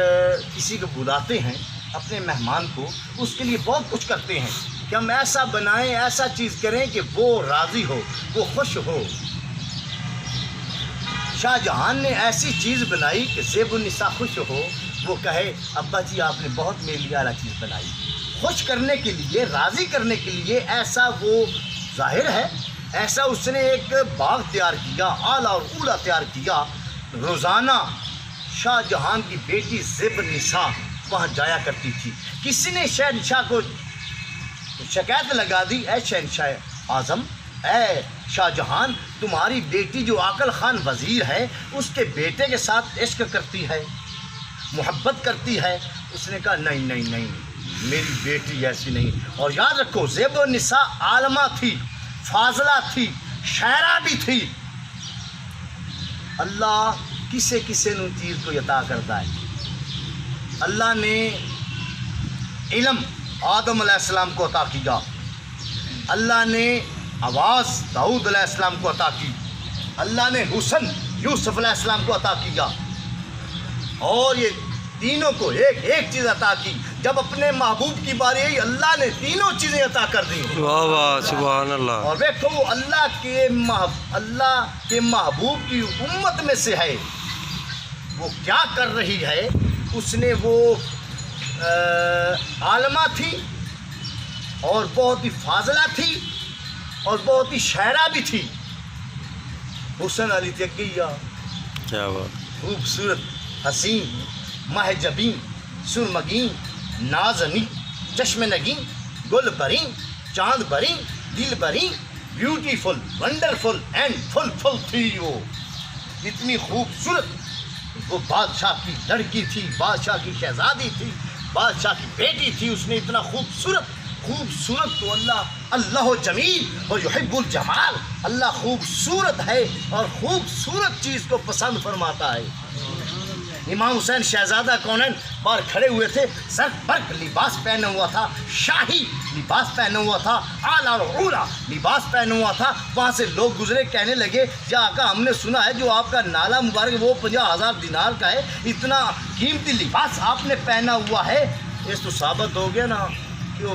کسی کو بلاتے ہیں اپنے مہمان کو، اس کے لیے بہت کچھ کرتے ہیں کہ ہم ایسا بنائیں، ایسا چیز کریں کہ وہ راضی ہو، وہ خوش ہو۔ شاہ جہان نے ایسی چیز بنائی کہ زیب النساء خوش ہو، وہ کہے ابا جی آپ نے بہت میرے لیے اعلیٰ چیز بنائی، خوش کرنے کے لیے، راضی کرنے کے لیے، ایسا وہ ظاہر ہے، ایسا اس نے ایک باغ تیار کیا، اعلیٰ اور اولیٰ تیار کیا۔ روزانہ شاہ جہان کی بیٹی زیب النساء وہاں جایا کرتی تھی۔ کسی نے شہنشاہ کو شکایت لگا دی، اے شہنشاہ اعظم، اے شاہ جہان، تمہاری بیٹی جو عاقل خان وزیر ہے اس کے بیٹے کے ساتھ عشق کرتی ہے، محبت کرتی ہے۔ اس نے کہا نہیں نہیں نہیں، میری بیٹی ایسی نہیں۔ اور یاد رکھو زیب النساء عالمہ تھی، فاضلہ تھی، شاعرہ بھی تھی۔ اللہ کسے کسے نو چیز کو عطا کرتا ہے۔ اللہ نے علم آدم علیہ السلام کو عطا کیا، اللہ نے آواز داؤد علیہ السلام کو عطا کی، اللہ نے حسن یوسف علیہ السلام کو عطا کیا، اور یہ تینوں کو ایک ایک چیز عطا کی۔ جب اپنے محبوب کی باری آئی اللہ نے تینوں چیزیں عطا کر دی۔ واہ واہ سبحان اللہ۔ اور دیکھو وہ اللہ کے محبوب کی امت میں سے ہے، وہ کیا کر رہی ہے؟ اس نے وہ عالمہ تھی اور بہت ہی فاضلہ تھی اور بہت ہی شاعرہ بھی تھی۔ حسن علی تقیہ، کیا بات، خوبصورت، حسین، ماہ جبین، سرمگین، نازنی، چشم نگین، گل برین، چاند برین، دل برین، بیوٹیفل، ونڈرفل اینڈ فل تھی وہ، اتنی خوبصورت۔ وہ بادشاہ کی لڑکی تھی، بادشاہ کی شہزادی تھی، بادشاہ کی بیٹی تھی۔ اس نے اتنا خوبصورت تو اللہ جمیل اور یحب الجمال، اللہ خوبصورت ہے اور خوبصورت چیز کو پسند فرماتا ہے۔ امام حسین شہزادہ کونین باہر کھڑے ہوئے تھے، سر برق لباس پہنا ہوا تھا، شاہی لباس پہنا ہوا تھا، اعلیٰ اور اولیٰ لباس پہنا ہوا تھا۔ وہاں سے لوگ گزرے، کہنے لگے یا آقا ہم نے سنا ہے جو آپ کا نالا مبارک وہ 50,000 دینار کا ہے، اتنا قیمتی لباس آپ نے پہنا ہوا ہے۔ اس تو ثابت ہو گیا نا کہ وہ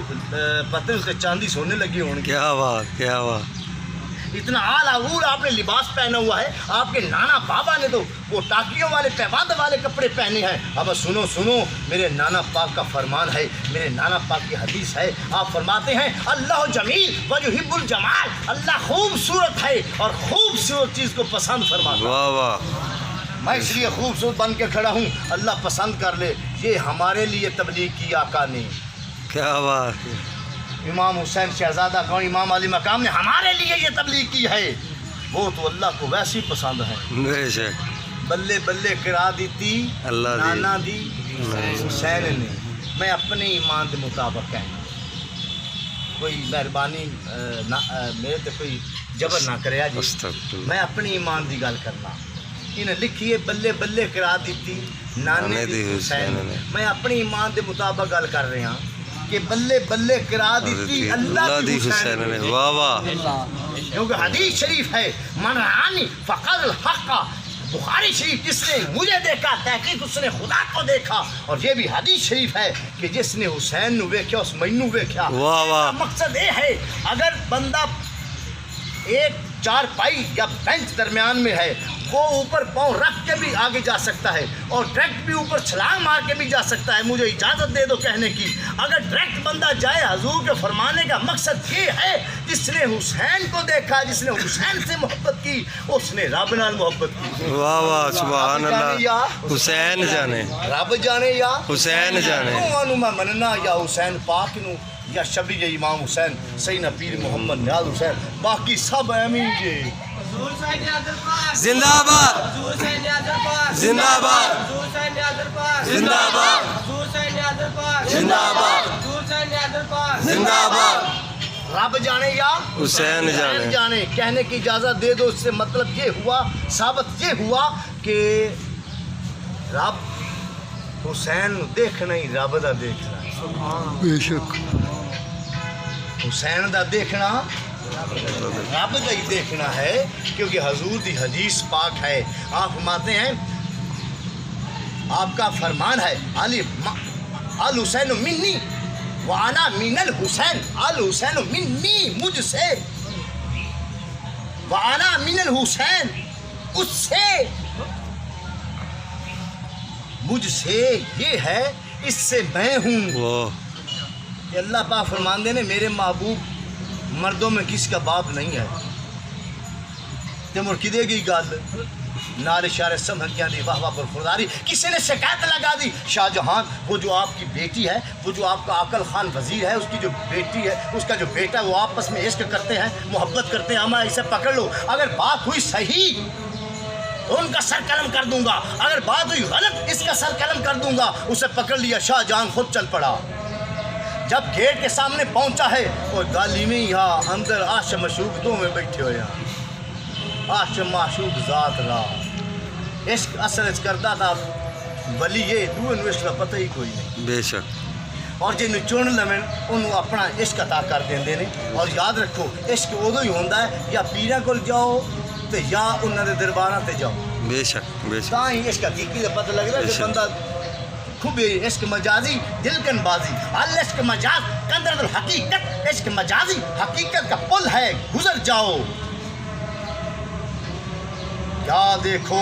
پتہ اس کے چاندی سونے لگے ہوں گے۔ کیا بات کیا بات، اتنا اعلیٰ اولیٰ آپ نے لباس پہنا ہوا ہے۔ آپ کے نانا بابا نے تو وہ ٹاکیوں والے پیوند والے کپڑے پہنے ہیں۔ اب سنو میرے نانا پاک کا فرمان ہے، میرے نانا پاک کی حدیث ہے۔ آپ فرماتے ہیں اللہ جمیل ویحب الجمال، اللہ خوبصورت ہے اور خوبصورت چیز کو پسند فرماتا ہے۔ واہ واہ، میں اس لیے خوبصورت بن کے کھڑا ہوں، اللہ پسند کر لے۔ یہ ہمارے لیے تبلیغ کی آقا نے، کیا بات، امام حسین شہزادہ کون، امام علی مقام نے ہمارے لیے یہ تبلیغ کی ہے۔ وہ تو اللہ کو ویسے ہی پسند ہے۔ بے شک، بلے بلے کرا دیتی اللہ دی نانا دی حسین نے۔ میں اپنے ایمان کے مطابق کہنا، کوئی مہربانی میرے تے کوئی جبر نہ کرے جی، استغفر، میں اپنی ایمان دی گل کرنا۔ انہیں لکھیے بلے بلے کرا دیتی نانے دی حسین نے۔ میں اپنی ایمان کے مطابق گل کر رہا کہ بلے بلے کرا دیتی اللہ دی حسین نے۔ واہ واہ، کیونکہ حدیث شریف ہے من رآنی فقد الحق، بخاری شریف، جس نے مجھے دیکھا تحقیق اس نے خدا کو دیکھا۔ اور یہ بھی حدیث شریف ہے کہ جس نے حسین نو ویکھیا اس مینوں ویکھیا۔ واہ واہ، مقصد یہ ہے اگر بندہ ایک چار پائی یا بینچ درمیان میں ہے، وہ اوپر پاؤں رکھ کے بھی آگے جا سکتا ہے اور ڈائریکٹ بھی اوپر چھلانگ مار کے بھی جا سکتا ہے۔ مجھے اجازت دے دو کہنے کی، اگر ڈائریکٹ بندہ جائے، حضور کے فرمانے کا مقصد یہ ہے جس نے حسین کو دیکھا، جس نے حسین سے محبت کی، اس نے رب نال محبت کی۔ واہ واہ سبحان اللہ، حسین جانے، رب جانے یا حسین جانے، میں مننا یا حسین پاک نو یا شبیہ امام حسین سیدنا پیر محمد نیاز حسین باقی سب امین جی زندہ باد زندہ باد زندہ باد زندہ باد زندہ باد رب جانے یا حسین جانے جانے کہنے کی اجازت دے دو. اس سے مطلب یہ ہوا ثابت یہ ہوا کہ رب حسین دیکھنا ہی رب دا دیکھنا بے شک حسین دا دیکھنا رب دا ہی دیکھنا ہے کیونکہ حضور دی حدیث پاک ہے. آپ فرماتے ہیں آپ کا فرمان ہے علی الحسین منی وانا من الحسین الحسین منی مجھ سے وانا من الحسین اس سے مجھ سے یہ ہے اس سے میں ہوں. وہ کہ اللہ پاک فرمان دے نے میرے محبوب مردوں میں کس کا باپ نہیں ہے تے مر کدے گئی گل نال اشارے سمجھ گیا دی واہ واہ برخورداری. کسی نے شکایت لگا دی شاہ جہاں وہ جو آپ کی بیٹی ہے وہ جو آپ کا عقل خان وزیر ہے اس کی جو بیٹی ہے اس کا جو بیٹا ہے وہ آپس میں عشق کرتے ہیں محبت کرتے ہیں ہمارا اسے پکڑ لو. اگر بات ہوئی صحیح تو ان کا سر قلم کر دوں گا اگر بات ہوئی غلط اس کا سر قلم کر دوں گا. اسے پکڑ لیا شاہ جہاں خود چل پڑا. جب گیٹ کے سامنے پہنچا ہے وہ گالی میں یہاں اندر عاشق مشوق دو میں بیٹھے ہوئے ہیں عاشق معشوق ذات راہ عشق اصل اس کرتا تھا ولی یہ دو عشق کا پتہ ہی کوئی نہیں. بے شک اور جن چن لویں انہوں اپنا عشق عطا کر دیندے نے. اور یاد رکھو عشق ادو ہی ہوندا ہے یا پیراں کول جاؤ تے یا انہاں دے درباراں تے جاؤ. بے شک بے شک تاں ہی عشق حقیقی دا پتہ لگدا کہ بندہ خوب عشق مجازی دلکن بازی العشق مجاز قدر الحقیقت عشق مجازی حقیقت کا پل ہے گزر جاؤ. کیا دیکھو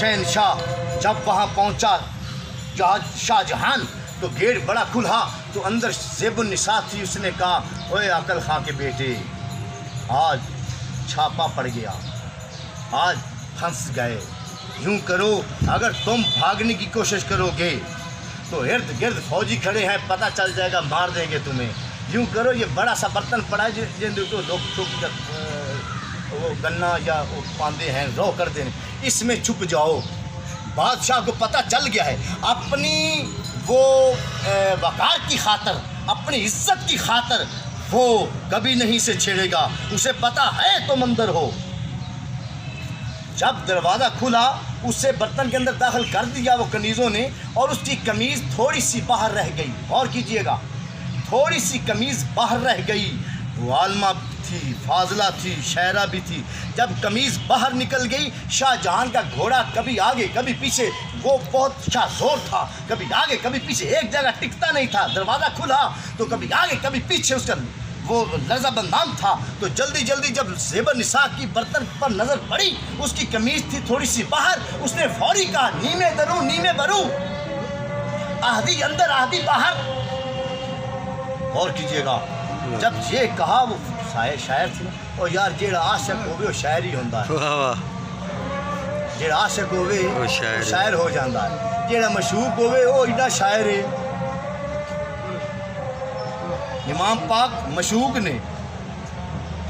شہنشاہ جب وہاں پہنچا شاہ جہان تو گیٹ بڑا کھلا تو اندر زیب النساء تھی. اس نے کہا اوے عقل خاں کے بیٹے آج چھاپا پڑ گیا آج پھنس گئے. یوں کرو اگر تم بھاگنے کی کوشش کرو گے تو ارد گرد فوجی کھڑے ہیں پتہ چل جائے گا مار دیں گے تمہیں. یوں کرو یہ بڑا سا برتن پڑا ہے جن کو لوگ وہ گنا یا وہ پاندے ہیں رو کر دیں اس میں چھپ جاؤ. بادشاہ کو پتہ چل گیا ہے اپنی وہ وقار کی خاطر اپنی عزت کی خاطر وہ کبھی نہیں سے چھیڑے گا. اسے پتہ ہے تم اندر ہو. جب دروازہ کھلا اس سے برتن کے اندر داخل کر دیا وہ کنیزوں نے اور اس کی قمیض تھوڑی سی باہر رہ گئی. غور کیجئے گا تھوڑی سی قمیض باہر رہ گئی. وہ عالمہ تھی فاضلہ تھی شاعرہ بھی تھی. جب قمیض باہر نکل گئی شاہ جہان کا گھوڑا کبھی آگے کبھی پیچھے وہ بہت شاہ زور تھا کبھی آگے کبھی پیچھے ایک جگہ ٹکتا نہیں تھا. دروازہ کھلا تو کبھی آگے کبھی پیچھے اس کا وہ لرزہ بندام تھا. تو جلدی جلدی جب زیب النساء کی برتن پر نظر پڑی اس کی قمیض تھی تھوڑی سی باہر. اس نے فوری کہا نیمے درو نیمے برو آدھی اندر آدھی باہر. غور کیجئے گا جب یہ کہا وہ شاعر تھی اور یار جیڑا عاشق ہوئے وہ شاعر ہی ہوندہ ہے. واہ واہ جیڑا عاشق ہوئے وہ شاعر ہو جاندہ ہے. جیڑا مشہوق ہوئے وہ ایڈا شاعر ہے. امام پاک مشوق نے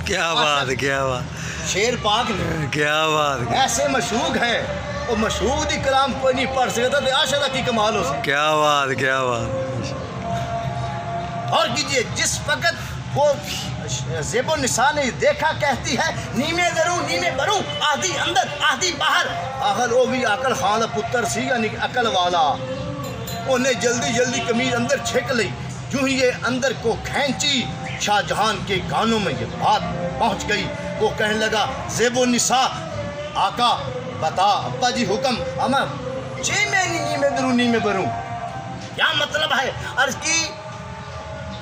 کیا بات کیا بات شیر پاک نے کیا بات ایسے مشوق ہے وہ مشوق دی کلام کوئی نہیں پڑھ سکتا تو عاشقہ کی کمال ہو سکتا. کیا بات کیا بات. اور کیجئے جس وقت وہ زیب النساء نے دیکھا کہتی ہے نیمے درو نیمے برو آدھی اندر آدھی باہر. آخر وہ بھی عقل خان پتر سی یعنی عقل والا. انہیں جلدی جلدی قمیض اندر چھک لی. جو ہی یہ اندر کو کھینچی شاہ جہان کے کانوں میں یہ بات پہنچ گئی. وہ کہنے لگا زیب النساء آقا بتا ابا جی حکم اما چھ میں نیمے درو نیمے بروں کیا مطلب ہے. عرض کی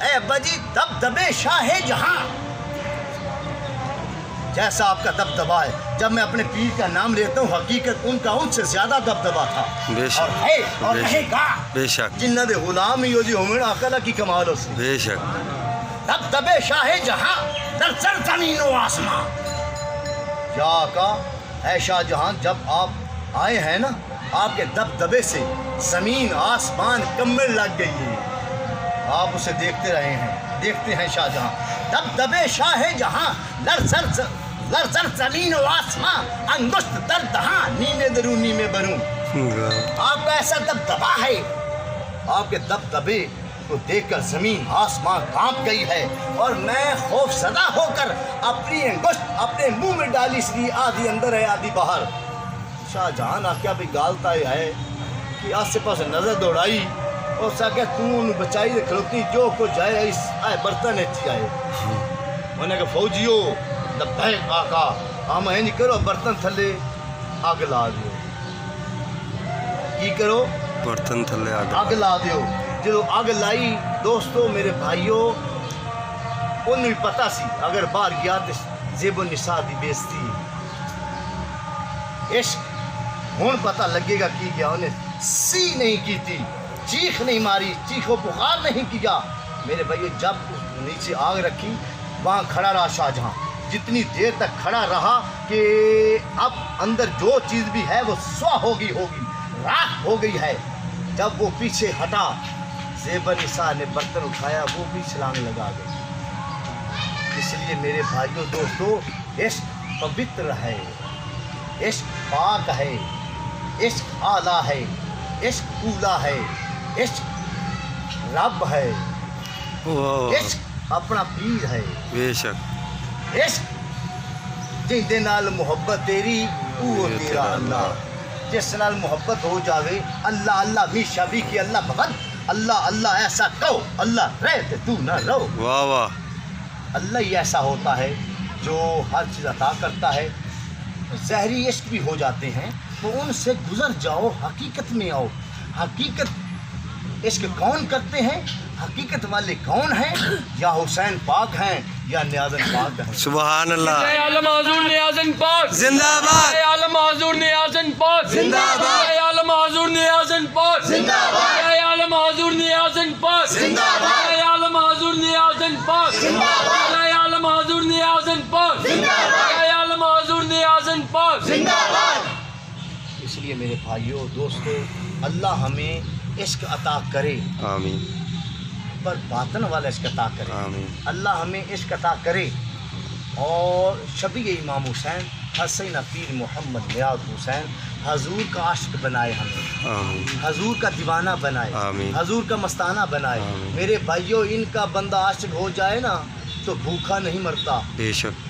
اے ابا جی دبدبے شاہ جہاں جیسا آپ کا دبدبا ہے. جب میں اپنے پیر کا نام لیتا ہوں حقیقت ان کا ان سے زیادہ دبدبا تھا بے شک اور ہے اور رہے گا. بے شک جنہ دے غلام ہی ہو جی ہومن عقل کی کمال ہو سی. بے شک دبدبے شاہ جہاں در سر زمین و آسمان. کیا آقا اے شاہ جہاں جب آپ آئے ہیں نا آپ کے دبدبے سے زمین آسمان کمر لگ گئی ہے. آپ اسے دیکھتے رہے ہیں دیکھتے ہیں شاہجہاں دبدبے شاہ جہاں لرزر زمین و آسماں انگشت در دہاں نیمے دروں نیمے بروں آپ کا ایسا دبدبا ہے آپ کے دبدبے کو دیکھ کر زمین آسمان کانپ گئی ہے اور میں خوف زدہ ہو کر اپنی انگشت اپنے منہ میں ڈالی اس لیے آدھی اندر ہے آدھی باہر شاہ جہاں کیا بھی گالتا ہے کہ آس پاس نظر دوڑائی اور سا کہ تم بچائی دے کھلوتی جو کو جائے اس آئے برتن اچھی آئے میں نے کہا فوجیو لبیک آقا ہم ہے نہیں کرو برتن تھلے آگ لا دیو کی کرو برتن تھلے آگ لا دیو جو آگ لائی دوستو میرے بھائیو انہوں بھی پتا سی اگر باہر گیا تو زیب و نساء دی بیستی عشق ہون پتا لگے گا کی گیا انہیں سی نہیں کی تھی چیخ نہیں ماری چیخ و پکار نہیں کیا میرے بھائیو جب نیچے آگ رکھی وہاں کھڑا رہا شاہجہاں جتنی دیر تک کھڑا رہا کہ اب اندر جو چیز بھی ہے وہ سوا ہوگی راکھ ہو گئی ہے جب وہ پیچھے ہٹا زیب نساء نے برتن اٹھایا وہ بھی چھلانگ لگا گئی اس لیے میرے بھائیوں دوستو عشق پوتر ہے عشق پاک ہے عشق اعلیٰ ہے عشق اولا ہے عشق رب ہے عشق اپنا پیر ہے بے شک عشق جن دے نال محبت تیری وہ تیرا اللہ جس نال محبت ہو جاوے اللہ اللہ بھی شبی کی اللہ بغد اللہ اللہ ایسا کہو اللہ رہتے تو نہ رہو واہ واہ اللہ ہی ایسا ہوتا ہے جو ہر چیز عطا کرتا ہے زہری عشق بھی ہو جاتے ہیں تو ان سے گزر جاؤ حقیقت میں آؤ حقیقت عشق کون کرتے ہیں حقیقت والے کون ہیں یا حسین پاک ہیں یا نیازن پاک ہیں سبحان اللہ اے عالم حضور نیازن پاک زندہ باد اے عالم حضور نیازن پاک زندہ باد اے عالم حضور نیازن پاک زندہ باد اے عالم حضور نیازن پاک زندہ باد اے عالم حضور نیازن پاک زندہ باد اے عالم حضور نیازن پاک زندہ باد اے عالم حضور نیازن پاک زندہ باد اس لیے میرے بھائیوں دوستو اللہ ہمیں عشق عطا کرے آمین پر باطن والا عشق عطا کرے آمین اللہ ہمیں عشق عطا کرے اور شبیہ امام حسین حسین پیر محمد نیاز حسین حضور کا عاشق بنائے ہمیں آمین حضور کا دیوانہ بنائے آمین حضور کا مستانہ بنائے آمین میرے بھائیوں ان کا بندہ عاشق ہو جائے نا تو بھوکا نہیں مرتا بے شک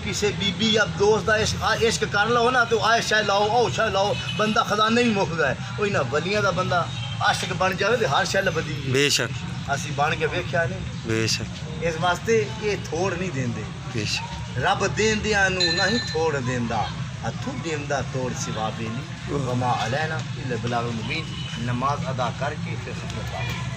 کسی بی بی یا دوست دا عشق کر لو نا تو آئے شاہ لاؤ او شاہ لاؤ بندہ خزانہ ہی مک گئے وہی نہ ولیاں دا بندہ عاشق بن جائے تو ہر شاہ لبدی بے شک اسی بن کے ویکھیا نہیں بے شک اس واسطے یہ تھوڑ نہیں دیندے بے شک رب دیندیاں نو نہیں تھوڑ دیندا ہتھوں دیندا توڑ سوا بیلی وما علینا الا البلاغ المبین نماز ادا کر کے پھر خدمت